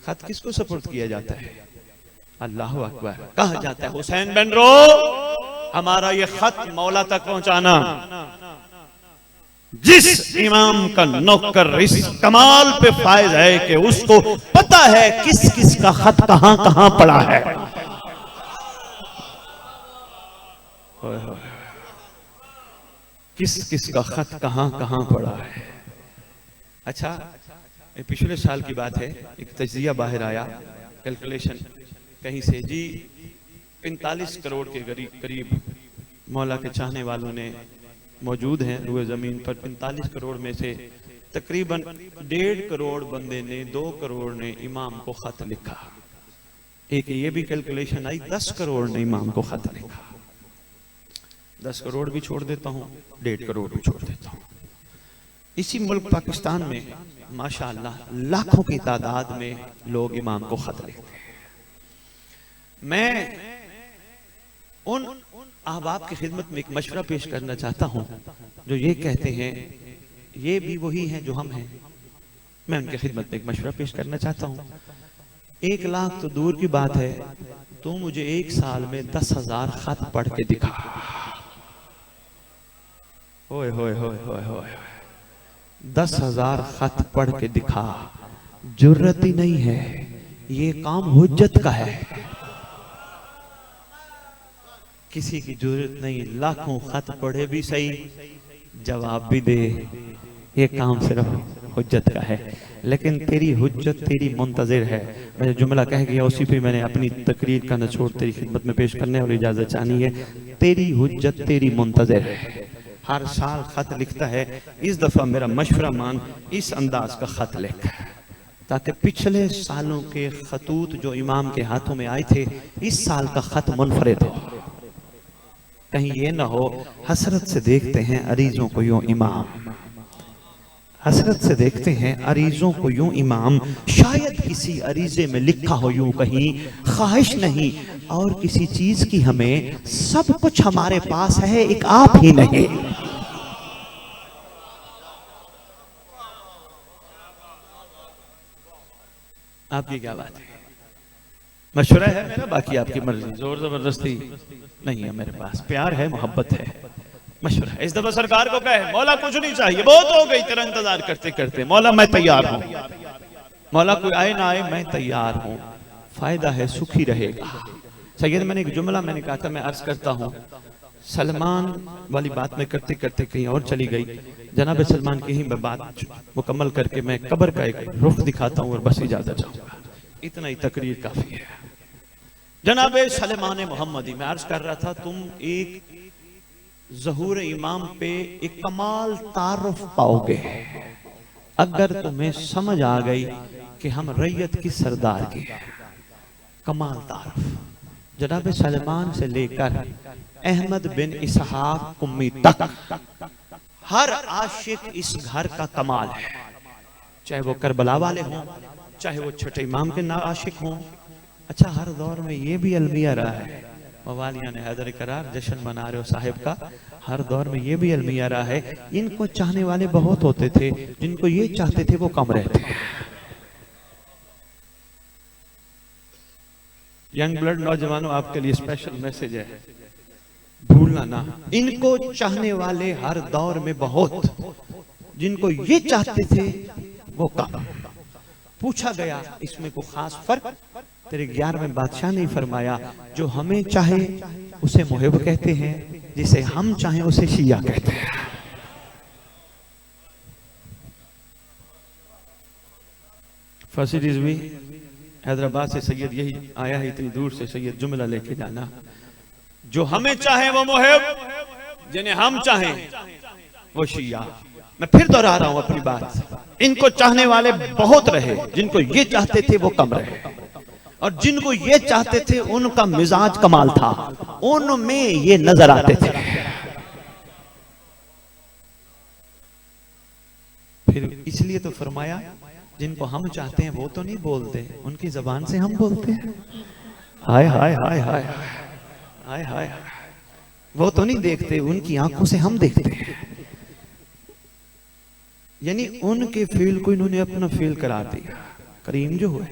खत किसको सपोर्ट किया जाता है? अल्लाह अकबर। कहा जाता है हुसैन बन रो हमारा ये खत मौला तक पहुंचाना। जिस इमाम का नौकर इस कमाल पे फायज है कि उसको पता है किस किस का खत कहां कहां पड़ा है। किस किस का खत कहां कहां पड़ा है। अच्छा, पिछले साल की बात है, एक तजिया बाहर आया, कैलकुलेशन कहीं से जी 45 करोड़ के करीब मौला के चाहने वालों ने मौजूद हैं रुए जमीन पर। 45 करोड़ में से तकरीबन 1.5 करोड़ बंदे ने, 2 करोड़ ने इमाम को खत लिखा। एक ये भी कैलकुलेशन आई 10 करोड़ ने इमाम को खत लिखा। 10 करोड़ भी छोड़ देता हूँ, 1.5 करोड़ भी छोड़ देता हूँ। इसी मुल्क पाकिस्तान में माशाअल्लाह लाखों की तादाद में लोग इमाम को खत लिखते हैं। मैं उन अहबाब की खिदमत में एक मशवरा पेश करना चाहता हूं जो ये कहते हैं ये भी वही हैं जो हम हैं। मैं उनकी खिदमत में एक मशवरा पेश करना चाहता हूं। 1 लाख तो दूर की बात है, तू मुझे 1 साल में 10,000 खत पढ़ के दिखा। होए होए होए होए होए, 10,000 खत पढ़ के दिखा। जुर्रत ही नहीं है, ये काम हुज्जत का है। किसी की जरूरत नहीं, लाखों खत पढ़े भी सही, जवाब भी दे, ये काम सिर्फ हुज्जत का है। लेकिन तेरी हुज्जत तेरी मुंतजिर है। मैं जुमला कह गया उसी पे मैंने अपनी तकरीर का निचोड़ तेरी खिदमत में पेश करने और इजाजत चाहनी है। तेरी हुज्जत तेरी मुंतजिर है। हर साल खत लिखता है, इस दफा मेरा मशवरा मान, इस अंदाज का खत लिख ताकि पिछले सालों के खतूत जो इमाम के हाथों में आए थे, इस साल का खत मुनफरिद हो। कहीं ये ना हो हसरत से देखते हैं अरीजों को यूं इमाम, हसरत से देखते हैं अरीजों को यूं इमाम, शायद किसी अरीजे में लिखा हो यूं कहीं, ख्वाहिश नहीं और किसी चीज की हमें, सब कुछ हमारे पास है, एक आप ही नहीं। आपकी क्या बात है? मशवरा है मेरा, बाकी आपकी मर्जी, जोर जबरदस्ती नहीं है मेरे पास, प्यार है, मोहब्बत है, मशवरा है। इस दफा सरकार को कहे मौला कुछ नहीं चाहिए, बहुत हो गई तेरा इंतजार करते करते, मौला मैं तैयार हूं, मौला कोई आए ना आए मैं तैयार हूं, फायदा है सुखी रहेगा। सैयद मैंने एक जुमला मैंने कहा था, मैं अर्ज करता हूं, सलमान वाली बात में करते करते कहीं और चली गई। जनाब सलमान की ही मैं बात मुकम्मल करके मैं कब्र का एक रुख दिखाता हूं और बस इजाजत चाहूंगा, इतना ही तकरीर काफी है। जनाब सलेमान मोहम्मदी, मैं अर्ज कर रहा था, तुम एक ज़हूर इमाम पे एक कमाल तारुफ पाओगे अगर तुम्हें समझ आ गई कि हम रैयत की सरदार की है। कमाल तारुफ जनाब सलेमान से लेकर अहमद बिन इसहाक कुम्मी तक हर आशिक इस घर का कमाल है, चाहे वो करबला वाले हों, चाहे वो छोटे इमाम के ना आशिक हों। अच्छा, हर दौर में ये भी अलमिया रहा है, मवालिया ने हैदर करार जश्न मना रहे हो साहिब का, हर दौर में ये भी अलमिया रहा है, इनको चाहने वाले बहुत होते थे, जिनको ये चाहते थे वो कम रहते। यंग ब्लड नौजवानों, आपके लिए स्पेशल मैसेज है, भूलना ना, इनको चाहने वाले हर दौर में बहुत, जिनको ये चाहते थे वो कम। पूछा गया इसमें कोई खास फर्क? तेरे 11वें बादशाह ने फरमाया, जो हमें चाहे उसे मुहिब कहते हैं, जिसे हम चाहें उसे शिया कहते हैं। फर्स्ट रिजवी हैदराबाद से सैयद यही आया है, इतनी दूर से सैयद जुमला लेके जाना, जो हमें चाहे वो मुहिब, जिन्हें हम चाहें वो शिया। मैं फिर दोहरा रहा हूं अपनी बात, इनको चाहने वाले बहुत रहे, जिनको ये चाहते थे वो कम रहे, और जिनको ये चाहते थे उनका मिजाज कमाल था। उनमें ये नजर आते थे। फिर इसलिए तो फरमाया जिनको हम चाहते हैं वो तो नहीं बोलते, उनकी जबान से हम बोलते हैं। हाय हाय हाय हाय हाय हाय, वो तो नहीं देखते, उनकी आंखों से हम देखते हैं। यानी उनके फील को इन्होंने अपना फील करा दिया, करीम जो हुए।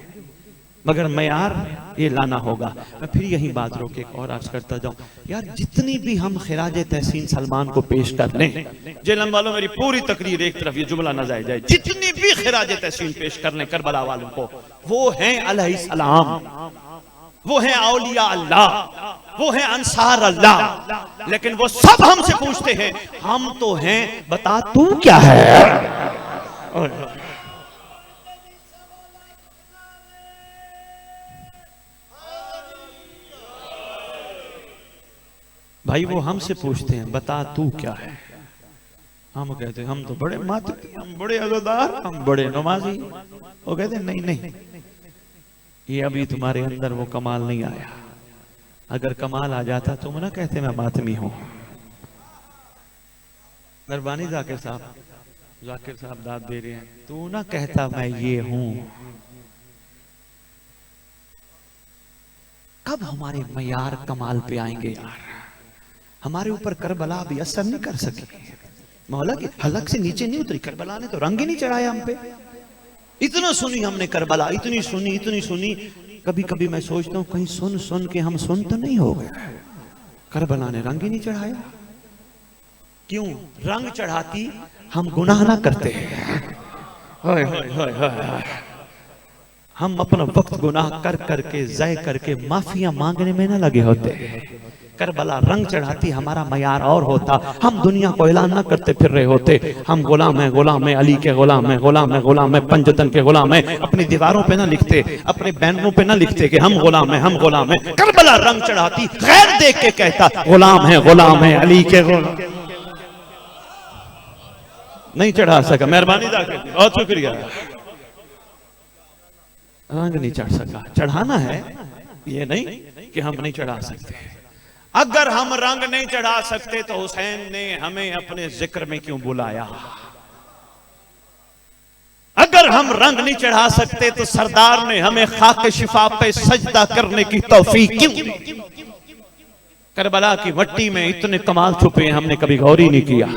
मगर मयार ये लाना होगा। मैं फिर यही बात रोके और अर्ज करता जाऊं, यार जितनी भी हम खिराज तहसीन सलमान को पेश कर लें, जेलम वालों मेरी पूरी तकरीर एक तरफ, ये जुमला न जाए जाए, जितनी भी खिराज तहसीन पेश कर लें करबला वालों को, वो हैं अलैहिस्सलाम, वो हैं औलिया अल्लाह, वो हैं अंसार अल्लाह। लेकिन वो सब हमसे पूछते हैं, हम तो हैं, बता तू क्या है। भाई वो हमसे पूछते हैं, बता तू क्या है। हम कहते हैं हम तो बड़े मातमी, हम बड़े अज़ादार, हम बड़े नमाजी। वो कहते हैं नहीं नहीं, ये अभी तुम्हारे अंदर वो कमाल नहीं आया। अगर कमाल आ जाता तुम ना कहते मैं मातमी हूं। मेहरबानी जाकिर साहब दाद दे रहे हैं, तू ना कहता मैं ये हूं। कब हमारे मयार कमाल पे आएंगे यार। हमारे ऊपर करबला भी असर नहीं कर सकी। मौला की हलक से नीचे नहीं उतरी, करबला ने तो रंग ही नहीं चढ़ाया हम पे। इतना सुनी हमने करबला, इतनी सुनी। कभी कभी मैं सोचता हूं कहीं सुन सुन के हम सुन तो नहीं हो गए। करबला ने रंग ही नहीं चढ़ाया। क्यों? रंग चढ़ाती हम गुनाह ना करते। हाय हाय हाय हाय, हम अपना वक्त गुनाह कर करके ज़ाय करके माफिया मांगने में ना लगे होते। करबला रंग चढ़ाती हमारा मयार और होता, हम दुनिया को ऐलान ना करते फिर रहे होते। हम गुलाम है अली के गुलाम है पंजतन के गुलाम है। अपनी दीवारों पे ना लिखते, अपने बैनरों पे ना लिखते कि हम गुलाम है। करबला रंग चढ़ाती, गैर देख के कहता गुलाम है अली के गुलाम। नहीं चढ़ा सका, मेहरबानी जाकर बहुत शुक्रिया। रंग नहीं चढ़ सका। चढ़ाना है, ये नहीं कि हम नहीं चढ़ा सकते। अगर हम रंग नहीं चढ़ा सकते तो हुसैन ने हमें अपने जिक्र में क्यों बुलाया। अगर हम रंग नहीं चढ़ा सकते तो सरदार ने हमें खाक शिफा पे सजदा करने की तौफीक क्यों। करबला की मिट्टी में इतने कमाल छुपे हैं, हमने कभी गौर ही नहीं किया।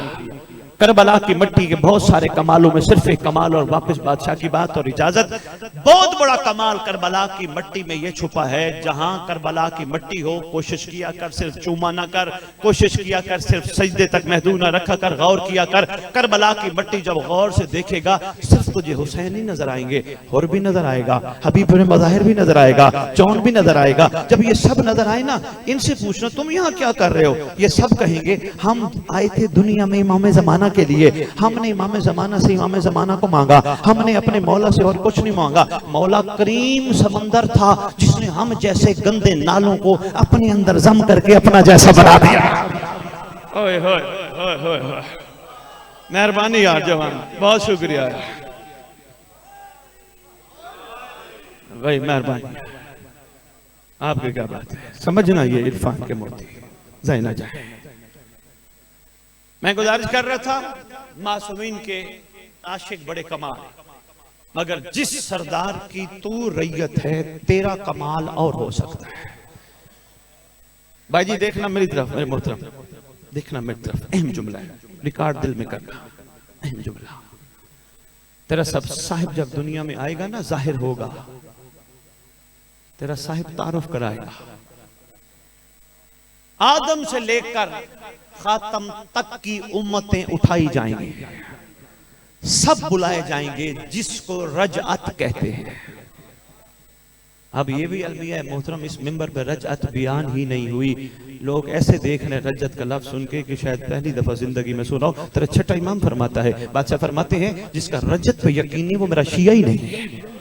करबला की मिट्टी के बहुत सारे कमालों में सिर्फ एक कमाल, और वापस बादशाह की बात और इजाजत, बहुत बड़ा कमाल करबला की मिट्टी में यह छुपा है। जहां करबला की मिट्टी हो, कोशिश किया कर सिर्फ चूमा ना कर, कोशिश किया कर सिर्फ सजदे तक महदूद ना रखा कर, गौर किया कर। करबला की मिट्टी जब गौर से देखेगा सिर्फ तुझे हुसैन ही नजर आएंगे, और भी नजर आएगा, हबीब ने मज़ाहिर भी नजर आएगा, जौन भी नजर आएगा। जब ये सब नजर आए ना, इनसे पूछना तुम यहाँ क्या कर रहे हो, ये सब कहेंगे हम आए थे दुनिया में इमाम ज़माना के लिए, हमने इमाम ज़माना से इमाम ज़माना को मांगा, हमने अपने मौला से और कुछ नहीं मांगा। मौला करीम समंदर था जिसने हम जैसे गंदे नालों को अपने अंदर जम करके अपना जैसा बना दिया। ओए होए होए होए होए, मेहरबानी यार जवान, बहुत शुक्रिया भाई, मेहरबानी। आपकी क्या बात है, समझना ये इरफान के मोती जाए ना जाए। मैं गुजारिश कर रहा था, मासूमीन के आशिक बड़े कमाल, मगर जिस सरदार की तू रैयत है तेरा कमाल और हो सकता है। भाई जी देखना मेरी तरफ, मेरे मोहतरम देखना मेरी तरफ, अहम जुमला है, रिकॉर्ड दिल में करना, अहम जुमला। तेरा सब साहिब जब दुनिया में आएगा ना, जाहिर होगा, तेरा साहिब तारुफ कराएगा। आदम से लेकर खातम तक की उम्मतें उठाई जाएंगी, सब बुलाए जाएंगे जिसको रजअत कहते हैं। अब ये भी अलमिया है मोहतरम, इस मिंबर पर रजअत बयान ही नहीं हुई। लोग ऐसे देख रहे रजअत का लफ्ज सुन के कि शायद पहली दफा जिंदगी में सुना हो। तेरा छठा इमाम फरमाता है, बादशाह फरमाते हैं जिसका रजत पे यकीन नहीं वो मेरा शिया ही नहीं है।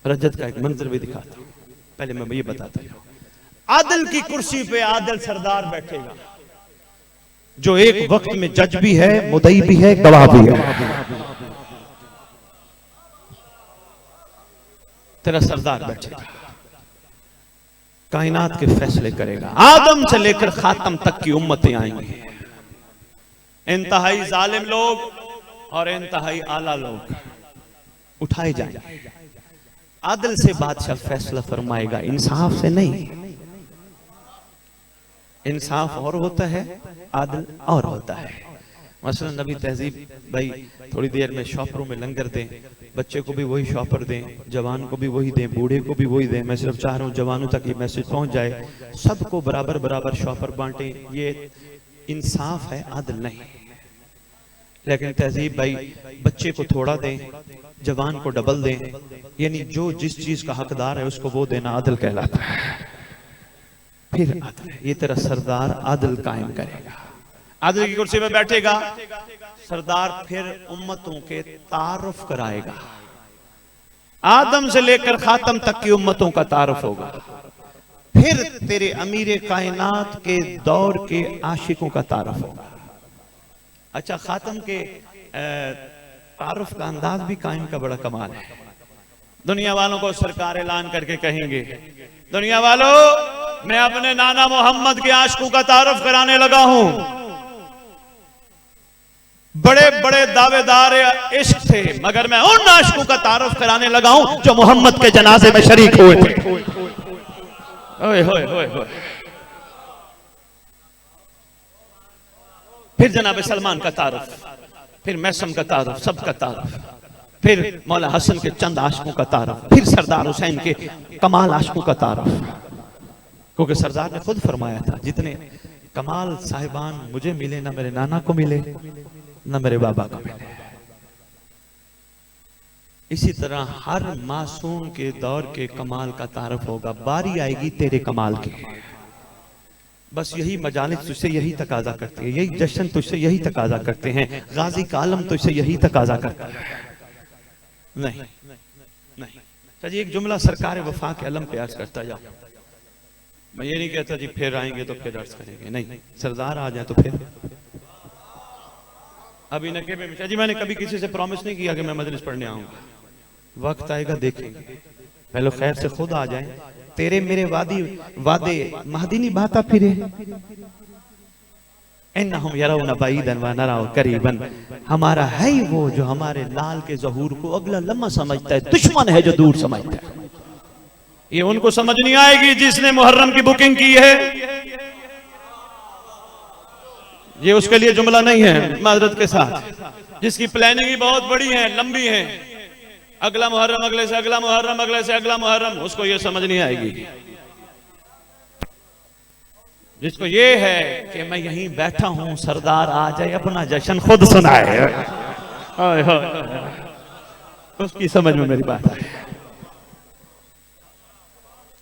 रजत का एक मंजर भी दिखाता हूं, पहले मैं ये बताता हूं। आदिल की कुर्सी पे आदिल सरदार बैठेगा, जो एक वक्त में जज भी है, मुदई भी है, गवाह भी है। तेरा सरदार बैठेगा, कायनात के फैसले करेगा। आदम से लेकर खातम तक की उम्मतें आएंगी, इंतहाई जालिम लोग और इंतहाई आला लोग उठाए जाएंगे। आदल से बादशाह फैसला फरमाएगा, इंसाफ से नहीं। इंसाफ और होता है, आदल और होता है। मसलन नबी तहजीब भाई थोड़ी देर में शॉपरों में लंगर दें, बच्चे को भी वही शॉपर दें, जवान को भी वही दें, बूढ़े को भी वही दें। मैं सिर्फ चाह रहा हूँ जवानों तक ये मैसेज पहुंच जाए, सबको बराबर बराबर शॉपर बांटें। ये इंसाफ है, आदल नहीं। लेकिन तहजीब भाई बच्चे को थोड़ा दें, जवान को डबल दें, यानी जो जिस चीज का हकदार है उसको वो देना आदल कहलाता है। फिर आदल है, ये तेरा सरदार आदल कायम करेगा, आदल की कुर्सी पे बैठेगा। सरदार फिर उम्मतों के तारुफ कराएगा, आदम से लेकर खातम तक की उम्मतों का तारुफ होगा। फिर तेरे अमीर कायनात के दौर के आशिकों का तारुफ होगा। अच्छा, खातम के तारुफ का अंदाज भी कायम का बड़ा कमाल है। दुनिया वालों को सरकार ऐलान करके कहेंगे, दुनिया वालों मैं अपने नाना मोहम्मद के आशिकों का तारुफ कराने लगा हूं। बड़े बड़े दावेदार इश्क थे, मगर मैं उन आशिकों का तारुफ कराने लगा हूं जो मोहम्मद के जनाजे में शरीक हुए थे। ओए होए होए होए। फिर जनाब सलमान का तारुफ, फिर मैसम का तारुफ, सब का तारुफ, फिर मौला हसन के चंद आशिकों का तारुफ, फिर सरदार हुसैन के कमाल आशिकों का तारुफ। क्योंकि सरदार ने खुद फरमाया था, जितने कमाल साहिबान मुझे मिले ना मेरे नाना को मिले ना मेरे बाबा को मिले। इसी तरह हर मासूम के दौर के कमाल का तारुफ होगा। बारी आएगी तेरे कमाल की। बस यही मजालिस तुझसे यही तकाजा करते हैं, यही जश्न तुझसे यही तकाजा करते हैं, गाजी का आलम तुझसे यही तकाजा करता है। नहीं नहीं, चलिए एक जुमला सरकार वफा के अलम पे अर्ज करता जाओ। मैं ये नहीं कहता जी फिर आएंगे तो फिर अर्ज करेंगे, नहीं, सरदार आ जाए तो फिर। अभी नके में जी मैंने कभी किसी से प्रॉमिस नहीं किया कि मैं मजलिस पढ़ने आऊंगा, वक्त आएगा देखेंगे, पहले खैर से खुद आ जाए। तेरे मेरे वादे महदी नहीं बाता फिरे, इन्नहुम यरौना बईदन व नराहु करीबन। हमारा है ही वो जो हमारे लाल के ज़हूर को अगला लम्हा समझता है, दुश्मन है जो दूर समझता है। ये उनको समझ नहीं आएगी जिसने मुहर्रम की बुकिंग की है। ये उसके लिए जुमला नहीं है, माजरत के साथ। जिसकी प्लानिंग ही बहुत बड़ी है, लंबी है, अगला मुहर्रम, अगले से अगला मुहर्रम, अगले से अगला मुहर्रम, उसको ये समझ नहीं आएगी। जिसको ये है कि मैं यहीं बैठा हूं, सरदार आ जाए अपना जश्न खुद सुनाए, उसकी समझ में मेरी बात है।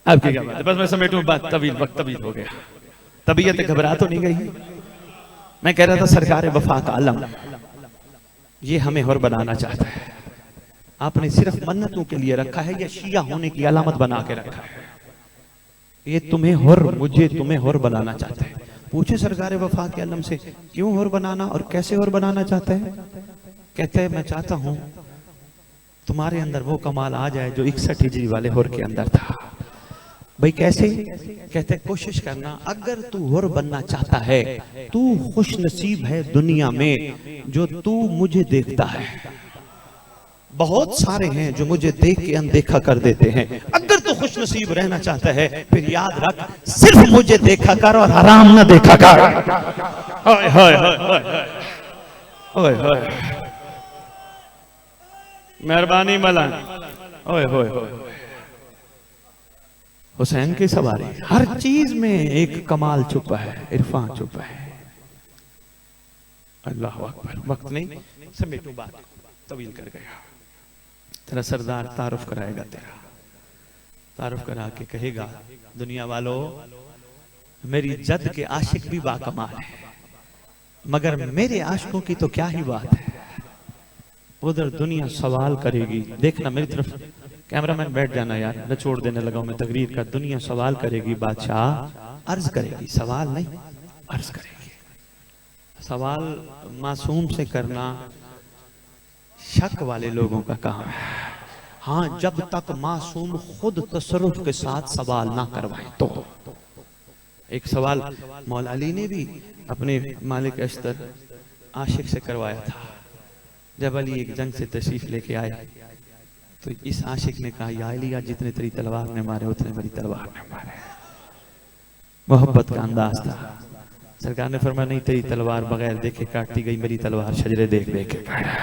आपकी क्या बात है? बस मैं समेटूं बात, वक्त तवील हो गया। तबीयत घबरा तो नहीं गई? मैं कह रहा था सरकार वफा का आलम ये हमें और बनाना चाहता है। आपने सिर्फ मन्नतों के लिए रखा है या शिया होने की अलामत बना के रखा है? ये तुम्हें और मुझे तुम्हें और बनाना चाहता है। पूछे सरकार वफा के आलम से क्यों और बनाना और कैसे और बनाना चाहता है? कहते हैं मैं चाहता हूं तुम्हारे अंदर वो कमाल आ जाए जो 61 हिजरी वाले होर के अंदर था। भाई कैसे? कहते कोशिश करना, अगर तू हुर बनना चाहता है, तू खुश नसीब है दुनिया में जो तू मुझे देखता है। बहुत सारे हैं जो मुझे देख के अनदेखा कर देते हैं। अगर तू खुश नसीब रहना चाहता है फिर याद रख, सिर्फ मुझे देखा कर और हराम ना देखा कर। ओए होए होए होए, मेहरबानी मलन। ओए होए होए, हुसैन की सवारी, हर चीज में एक कमाल छुपा है, इरफान छुपा है। अल्लाह अकबर। वक्त नहीं, समेटू बात, तवील कर गया। तेरा सरदार तारुफ कराएगा, तेरा तारुफ करा के कहेगा दुनिया वालों मेरी जद के आशिक भी बाकमाल है, मगर मेरे आशिकों की तो क्या ही बात है। उधर दुनिया सवाल करेगी, देखना मेरी तरफ कैमरामैन बैठ जाना यार, न छोड़ देने लगा मैं तकरीर का। दुनिया सवाल करेगी, बादशाह अर्ज करेगी, सवाल नहीं अर्ज करेगी। सवाल मासूम से करना शक वाले लोगों का काम है, हाँ, जब तक मासूम खुद तसर्रुफ के साथ सवाल ना करवाए तो। एक सवाल मौला अली ने भी अपने मालिक अश्तर आशिक से करवाया था। जब अली एक जंग से तशरीफ लेके आए तो इस आशिक ने कहा, या अली, जितने तेरी तलवार ने मारे उतने मेरी तलवार ने मारे। मोहब्बत का अंदाज था। सरकार ने फरमाया, नहीं, तेरी तलवार बगैर देखे काटती गई, मेरी तलवार शजरे देख देख के काटा।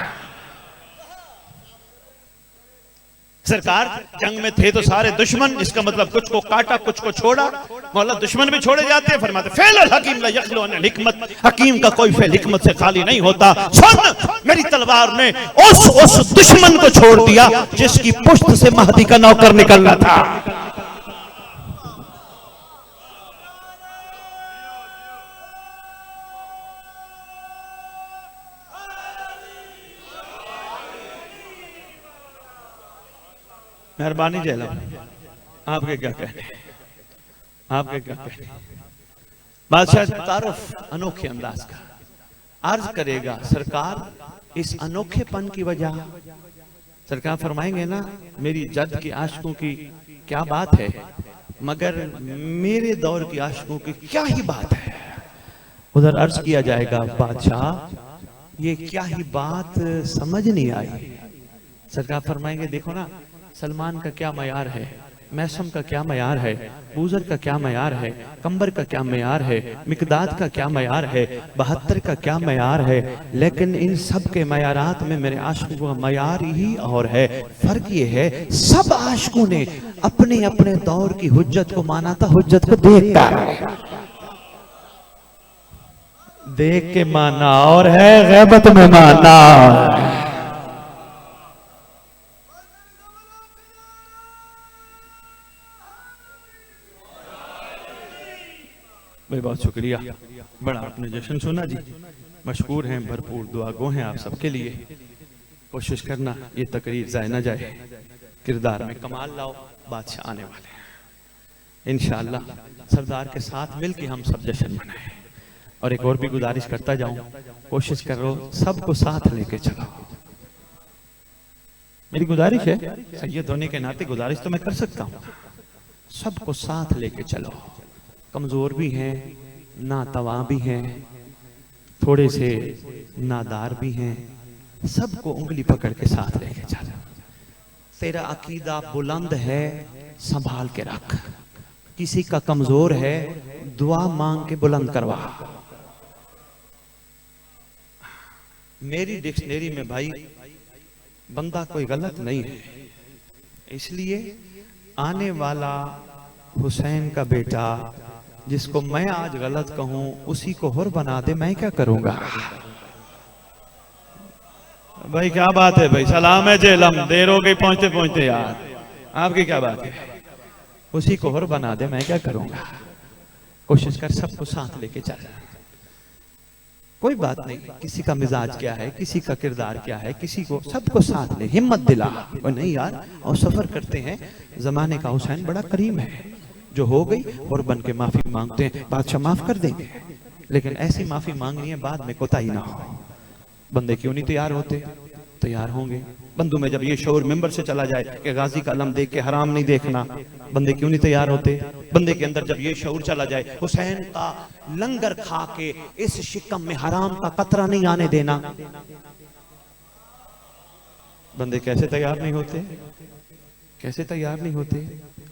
सरकार जंग में थे तो सारे दुश्मन, इसका मतलब कुछ को काटा कुछ को छोड़ा। मौला दुश्मन भी छोड़े जाते हैं, फरमाते फेल हकीम ला यखलु अन हिकमत, हकीम का कोई फेल हिकमत से खाली नहीं होता। सुन, मेरी तलवार ने उस दुश्मन को छोड़ दिया जिसकी पुश्त से महदी का नौकर निकलना था। मेहरबानी जैलम, आपके क्या कहने, आपके क्या कहने। बादशाह तारुफ अनोखे अंदाज का अर्ज करेगा। सरकार इस अनोखेपन की वजह, सरकार फरमाएंगे ना, मेरी जद के आशिकों की क्या बात है, मगर मेरे दौर के आशिकों की क्या ही बात है। उधर अर्ज किया जाएगा, बादशाह ये क्या ही बात समझ नहीं आई। सरकार फरमाएंगे, देखो ना, सलमान का क्या मयार है, मैसम का क्या मयार है, बूजर का क्या मयार है, कंबर का क्या मयार है, मिकदाद का क्या मयार है, 72 का क्या मयार है, लेकिन इन सब के मयारात में मेरे आशिकों का मयार ही और है। फर्क ये है, सब आशिकों ने अपने अपने दौर की हुज्जत को माना था, हुज्जत को देख के माना, और है गैबत में माना। भाई बहुत शुक्रिया, बड़ा आपने जश्न सुना जी, मशकूर हैं, भरपूर दुआ गो हैं आप सबके लिए। कोशिश करना ये तकरीर जाए ना जाए, किरदार में कमाल लाओ, बादशाह आने वाले हैं इंशाअल्लाह। सरदार के साथ मिलके हम सब जश्न मनाएं। और एक और भी गुजारिश करता जाऊं, कोशिश करो सबको साथ लेके चलो। मेरी गुजारिश है, सैयद होने के नाते गुजारिश तो मैं कर सकता हूं, सबको साथ लेके चलो। कमजोर भी हैं, नातवा भी हैं, थोड़े से नादार भी हैं, सबको उंगली पकड़ के साथ लेके चल। तेरा अकीदा बुलंद है, संभाल के रख। किसी का कमजोर है, दुआ मांग के बुलंद करवा। मेरी डिक्शनरी में भाई बंदा कोई गलत नहीं है, इसलिए आने वाला हुसैन का बेटा जिसको मैं आज गलत कहूं उसी को हुर बना दे, मैं क्या करूंगा। भाई क्या बात है भाई, सलाम है जेलम, देर हो गई पहुंचते पहुंचते यार, आपकी क्या बात है। उसी को हुर बना दे, मैं क्या करूंगा। कोशिश कर सबको साथ लेके चल। कोई बात नहीं, किसी का मिजाज क्या है, किसी का किरदार क्या है, किसी को सबको साथ ले, हिम्मत दिला। और नहीं यार, और सफर करते हैं, जमाने का हुसैन बड़ा करीम है, जो हो गई और बन के माफी मांगते हैं, बादशाह माफ कर देंगे। लेकिन ऐसी माफी मांगनी है बाद में कोताही ना हो। बंदे क्यों नहीं तैयार होते, तैयार होंगे। बंदू में जब ये शोर मेंबर से चला जाए कि गाजी का अलम देख के हराम नहीं देखना, बंदे क्यों नहीं तैयार होते। बंदे के अंदर जब ये शोर चला जाए हुसैन का लंगर खा के इस शिकम में हराम का कतरा नहीं आने देना, बंदे कैसे तैयार नहीं होते, कैसे तैयार नहीं होते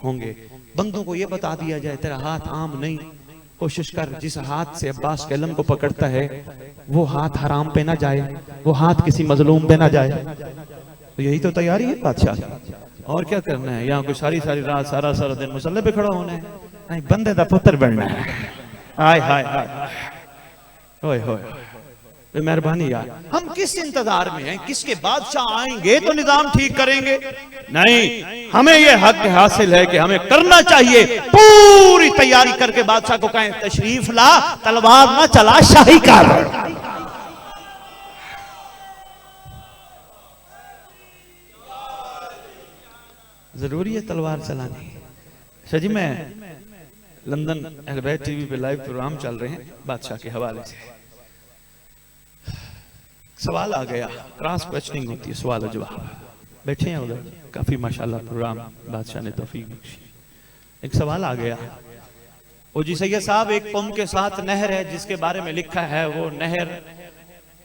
होंगे। बंदों को ये बता दिया जाए तेरा हाथ आम नहीं, कोशिश कर जिस हाथ से अब्बास के अलम को पकड़ता है वो हाथ हराम पे ना जाए, वो हाथ किसी मजलूम पे ना जाए। तो यही तो तैयारी है बादशाह। और क्या करना है, यहाँ कोई सारी सारी रात सारा सारा दिन मुसल्ले पे खड़ा होना है, नहीं बंदे दा पुत्र बनना है। हाय हाय हाय, ओए होए, मेहरबानी यार, हम किस इंतजार में हैं, किसके बादशाह आएंगे तो निजाम ठीक करेंगे। नहीं, हमें यह हक हासिल है कि हमें करना चाहिए, पूरी तैयारी करके बादशाह को कहें तशरीफ ला, तलवार ना चला, शाही कर। जरूरी है तलवार चलानी। सजी में लंदन अहल बैत टीवी पे लाइव प्रोग्राम चल रहे हैं बादशाह के हवाले से, सवाल आ गया, क्रॉस क्वेश्चनिंग होती है, सवाल जवाब। बैठे हैं उधर, काफी माशाल्लाह प्रोग्राम बादशाह ने तौफीक बख्शी। एक सवाल आ गया, ओ जी सैयद साहब, एक कौम के साथ नहर है जिसके बारे में लिखा है वो नहर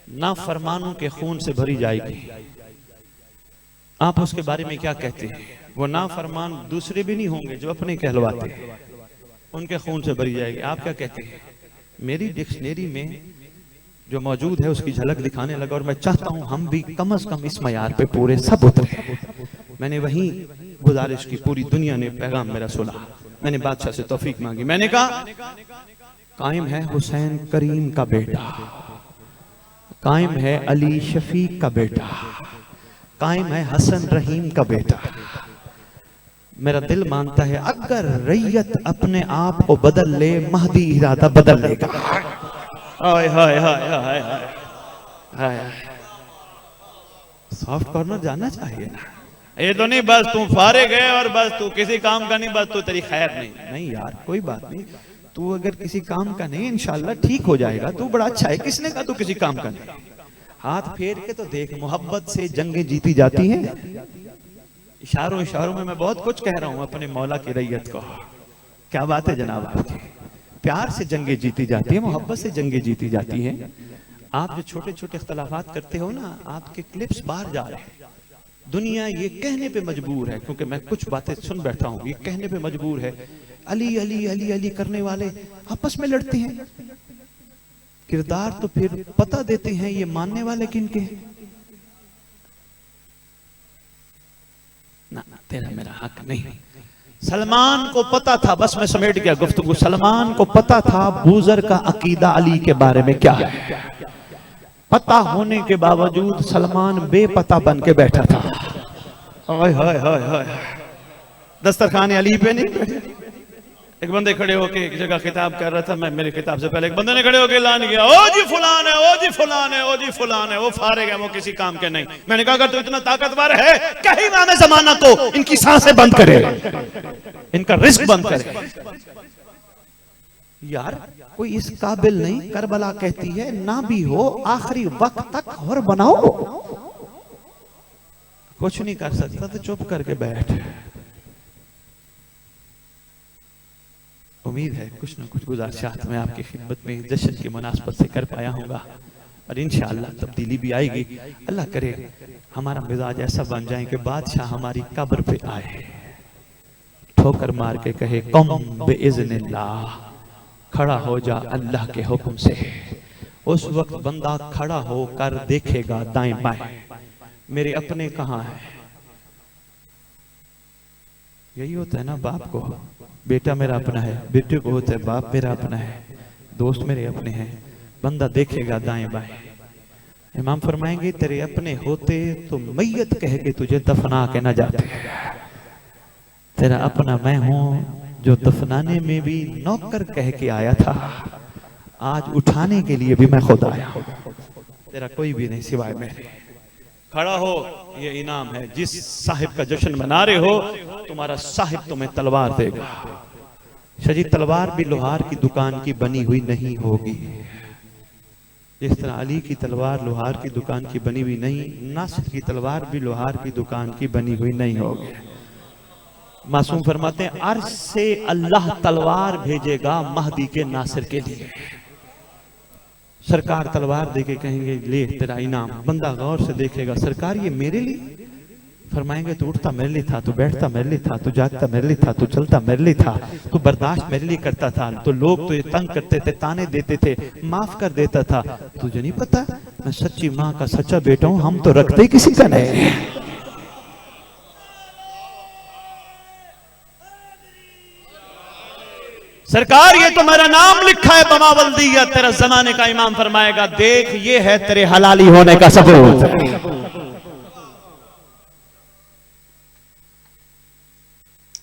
नाफरमानों के खून से भरी जाएगी, आप उसके बारे में क्या कहते हैं? वो नाफरमान दूसरे भी नहीं होंगे जो अपने कहलवाते हैं, उनके खून से भरी जाएगी, आप क्या कहते हैं? मेरी डिक्शनरी में जो मौजूद है उसकी झलक दिखाने लगा, और मैं चाहता हूं हम भी कम से कम इस मयार पे पूरे सब उतरे। मैंने वही गुजारिश की, पूरी दुनिया ने पैगाम मेरा सुना, मैंने बादशाह से तौफीक मांगी। मैंने कहा कायम है हुसैन करीम का बेटा, कायम है अली शफीक का बेटा, कायम है हसन रहीम का बेटा। मेरा दिल मानता है अगर रैयत अपने आप को बदल ले, महदी इरादा बदल लेगा। हाय हाय हाय हाय हाय हाय, सॉफ्ट कॉर्नर जाना चाहिए ना। ये तो नहीं बस तू फारिग है और बस तू किसी काम का नहीं, बस तू तेरी खैर नहीं। नहीं यार कोई बात नहीं, तू अगर किसी काम का नहीं इंशाल्लाह ठीक हो जाएगा, तू बड़ा अच्छा है। किसने कहा तू किसी काम का नहीं? हाथ फेर के तो देख, मोहब्बत से जंगें जीती जाती हैं। इशारों इशारों में मैं बहुत कुछ कह रहा हूं अपने मौला की रैयत को। क्या बात है जनाब आपकी, प्यार से जंगें जीती जाती है, मोहब्बत से जंगें जीती जाती हैं। आप जो छोटे छोटे इख्तलाफात करते हो ना, आपके क्लिप्स बाहर जा रहे हैं, दुनिया ये कहने पे मजबूर है, क्योंकि मैं कुछ बातें सुन बैठा हूं, ये कहने पे मजबूर है अली अली अली अली करने वाले आपस में लड़ते हैं, किरदार तो फिर पता देते हैं ये मानने वाले किनके हैं। ना ना तेरा मेरा हक नहीं। सलमान को पता था, बस मैं समेट गया गुफ्तगू, सलमान को पता था बूजर का अकीदा अली के बारे में क्या है। पता होने के बावजूद सलमान बेपता बन के बैठा था। हाय हाय हाय हाय, दस्तरखाने अली पे नहीं बैठे। एक बंदे खड़े होके एक जगह खिताब कर रहा था, मैं मेरे खिताब से पहले एक बंदे ने खड़े होके ऐलान किया, ओ जी फलान है, ओ जी फलान है, ओ जी फलान है, वो फारिग है, वो किसी काम के नहीं। मैंने कहा अगर तू इतना ताकतवर है, कहीं इमाम ज़माना को इनकी सांसें बंद करे, इनका रिस्क बंद करे। यार कोई इस काबिल नहीं, करबला कहती है ना भी हो आखिरी वक्त तक और बनाओ। कुछ नहीं कर सकता तो चुप करके बैठ। उम्मीद है कुछ ना कुछ गुज़ारिशात में आपकी खिदमत में जश्न की मुनासबत से कर पाया होगा, और इंशाअल्लाह तब्दीली भी आएगी। अल्लाह करे हमारा मिजाज ऐसा बन जाए कि बादशाह हमारी कब्र पे आए, ठोकर मार के कहे कम बिइज़्निल्लाह, खड़ा हो जा अल्लाह के हुक्म से। उस वक्त बंदा खड़ा होकर देखेगा दाएं बाएं, मेरे अपने कहाँ हैं। यही होता है ना बाप को, बेटा मेरा अपना है, बेटे को होता है बाप मेरा अपना है, दोस्त मेरे अपने हैं। बंदा देखेगा दाएं बाएं, इमाम फरमाएंगे तेरे अपने होते तो मैयत कह के तुझे दफना के ना जाते। तेरा अपना मैं हूं जो दफनाने में भी नौकर कह के आया था, आज उठाने के लिए भी मैं खुद आया। तेरा कोई भी नहीं सिवाय मेरे। खड़ा हो, ये इनाम है। जिस साहिब का जश्न मना रहे हो, तुम्हारा साहिब तुम्हें तलवार देगा। शजी तलवार भी लोहार की दुकान की बनी हुई नहीं होगी। जिस तरह अली की तलवार लोहार की दुकान की बनी हुई नहीं, नासिर की तलवार भी लोहार की दुकान की बनी हुई नहीं होगी। मासूम फरमाते हैं अर्श से अल्लाह तलवार भेजेगा महदी के नासिर के लिए। सरकार तलवार देके कहेंगे ले तेरा इनाम। बंदा गौर से देखेगा, सरकार ये मेरे लिए? फरमाएंगे तू उठता मेरे लिए था, तू बैठता मेरे लिए था, तू जागता मेरे लिए था, तू चलता मेरे लिए था, तू बर्दाश्त मेरे लिए करता था, तो लोग तुझे तंग करते थे, ताने देते थे, माफ कर देता था। तुझे नहीं पता मैं सच्ची माँ का सच्चा बेटा हूं, हम तो रखते ही किसी का नहीं। सरकार ये तो मेरा नाम लिखा है बमावल्दिया, तेरा जमाने का इमाम फरमाएगा देख ये है तेरे हलाली होने का सबूत।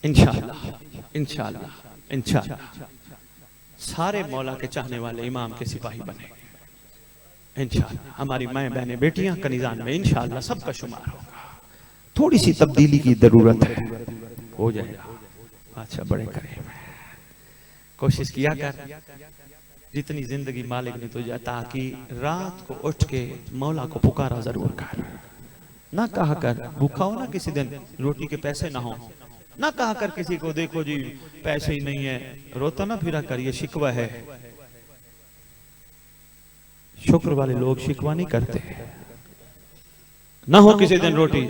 इंशाअल्लाह इंशाअल्लाह इंशाअल्लाह सारे मौला के चाहने वाले इमाम के सिपाही बने इंशाअल्लाह। हमारी माएं बहनें बेटियां कनीजान में इंशाअल्लाह सबका शुमार होगा। थोड़ी सी तब्दीली की जरूरत है, हो जाएगा। अच्छा बड़े करें, कोशिश किया कर जितनी जिंदगी मालिक ने तुझे, ताकि रात को उठ के मौला को पुकारा जरूर कर। ना कहा कर भूखा हो ना किसी दिन रोटी के पैसे ना हो, ना कहा कर किसी को देखो जी पैसे ही नहीं है, रोता ना फिरा कर, ये शिकवा है। शुक्र वाले लोग शिकवा नहीं करते। ना हो किसी दिन रोटी,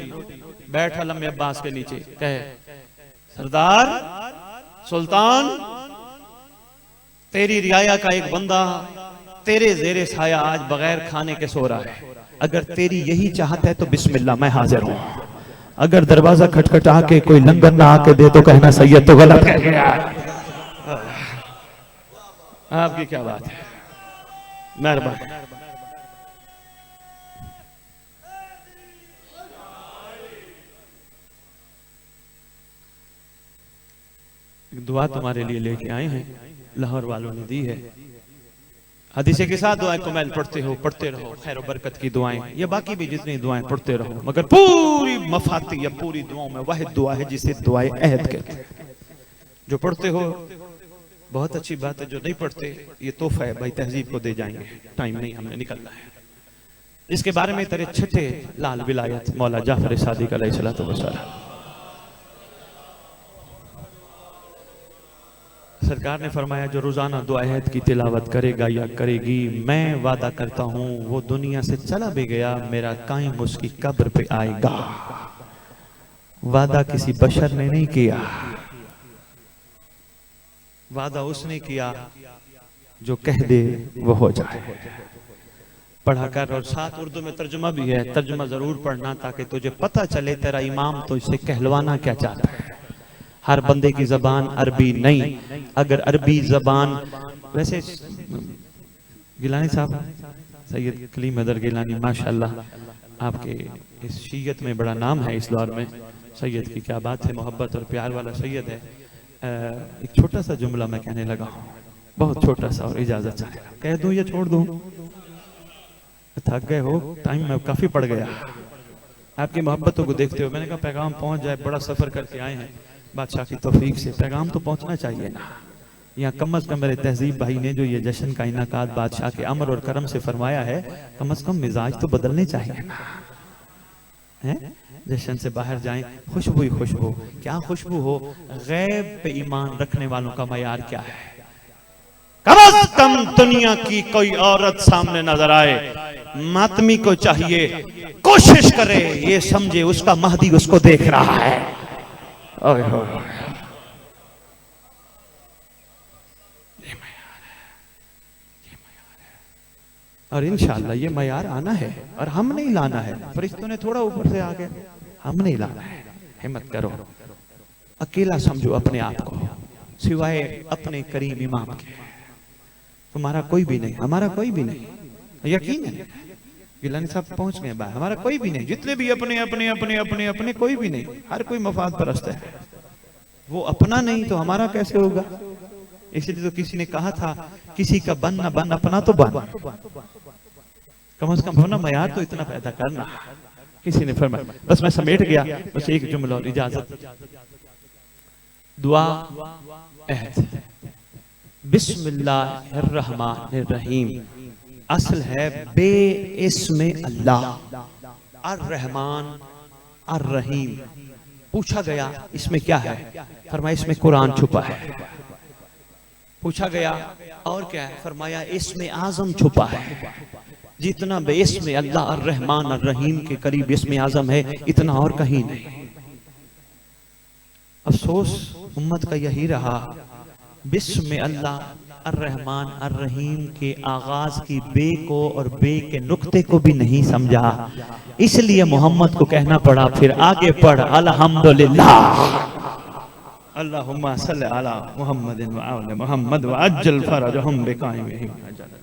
बैठा लम्बे अब्बास के नीचे, कहे सरदार सुल्तान तेरी रियाया का एक बंदा तेरे जेरे साया आज बगैर खाने के सो रहा है, अगर तेरी यही चाहत है तो बिस्मिल्लाह मैं हाजिर हूं। अगर दरवाजा खटखटा के कोई लंगर ना आके दे तो कहना सैयद तो गलत कह गया। आपकी क्या बात है, मेहरबानी। दुआ तुम्हारे लिए लेके आए हैं, लाहौर वालों ने दी है। हदीसे के साथ दुआएं कुमैल पढ़ते रहो, खैर बरकत की दुआएं, ये बाकी भी जितनी दुआएं पढ़ते रहो, मगर पूरी मफाती या पूरी दुआओं में वाहिद दुआ है जिसे दुआए अहद कहते हैं। जो पढ़ते हो बहुत अच्छी बात है, जो नहीं पढ़ते ये तोहफा है भाई, तहजीब को दे जाएंगे, टाइम नहीं हमने निकलना है। इसके बारे में तेरे छठे लाल विलायत मौला जाफर सादिक अलैहिस्सलातु वस्सलाम सरकार ने फरमाया, जो रोजाना दुआ अहद की तिलावत करेगा या करेगी, मैं वादा करता हूं वो दुनिया से चला भी गया, मेरा कायम उसकी कब्र पे आएगा। वादा किसी बशर ने नहीं किया, वादा उसने किया जो कह दे वो हो जाए। पढ़ा कर, और साथ उर्दू में तर्जुमा भी है, तर्जुमा जरूर पढ़ना ताकि तुझे पता चले तेरा इमाम तो इसे कहलवाना क्या चाहता है। हर बंदे की जबान अरबी नहीं, अगर अरबी जबान, वैसे गिलानी साहब सैयद कलीम हैदर गिलानी माशाल्लाह आपके इस शीयत में बड़ा नाम है इस दौर में, सैयद की क्या बात है, मोहब्बत और प्यार वाला सैयद है। एक छोटा सा जुमला मैं कहने लगा हूँ, बहुत छोटा सा, और इजाजत चाहेगा कह दूं या छोड़ दूं? थक गए हो, टाइम में काफी पड़ गया। आपकी मोहब्बतों को देखते हो मैंने कहा पैगाम पहुंच जाए, बड़ा सफर करके आए हैं बादशाह की तौफीक से, पैगाम तो पहुंचना चाहिए ना। यहाँ कम से कम मेरे तहजीब भाई ने जो ये जश्न का इनाकात बादशाह के अमर और करम से फरमाया है, कम से कम मिजाज तो बदलने चाहिए ना, हैं? जश्न से बाहर जाएं, खुशबू ही खुशबू। क्या खुशबू हो? गैब पे ईमान रखने वालों का मयार क्या है? कम से कम दुनिया की कोई औरत सामने नजर आए, मातमी को चाहिए कोशिश करे ये समझे उसका महदी उसको देख रहा है। ओए हो, और इंशाअल्लाह ये मयार आना है, और हम नहीं लाना है, फरिश्तों ने थोड़ा ऊपर से आ गया, हम नहीं लाना है। हिम्मत करो, अकेला समझो अपने आप को, सिवाय अपने करीम इमाम के तुम्हारा कोई भी नहीं, हमारा कोई भी नहीं। यकीन है गिलानी साहब पहुंच गए बाहर, हमारा कोई भी नहीं, जितने भी अपने अपने अपने अपने अपने कोई भी नहीं, हर कोई मफाद परस्त है। वो अपना नहीं तो हमारा कैसे होगा? इसलिए तो किसी ने कहा था, किसी का बन ना बन, अपना तो बन, कम से कम होना मयार तो इतना पैदा करना। किसी ने फरमाया, बस मैं समेट गया, बस एक जुमला और इजाजत। दुआ अहद, बिस्मिल्लाहिर्रहमानिर्रहीम, असल है बे इस्मे अल्लाह, अर्रहमान अर्रहीम। पूछा गया इसमें क्या है? फरमाया इसमें कुरान छुपा है। पूछा गया और क्या है? फरमाया इसमें आजम छुपा है। जितना बे इसमें अल्लाह अर्रहमान अर्रहीम के करीब इसमें आजम है, इतना और कहीं नहीं। अफसोस उम्मत का यही रहा, बिस्म अल्लाह अर्रहमान अर्रहीम के आगाज की बे को और बे के नुक्ते को भी नहीं समझा, इसलिए मोहम्मद को कहना पड़ा फिर आगे पढ़ अल्हम्दुलिल्लाह, अल्लाहुम्मा सल्ली अला मुहम्मदिन व आले मुहम्मद व अज्जल फरजहुम बिकाइमिहिम अजल।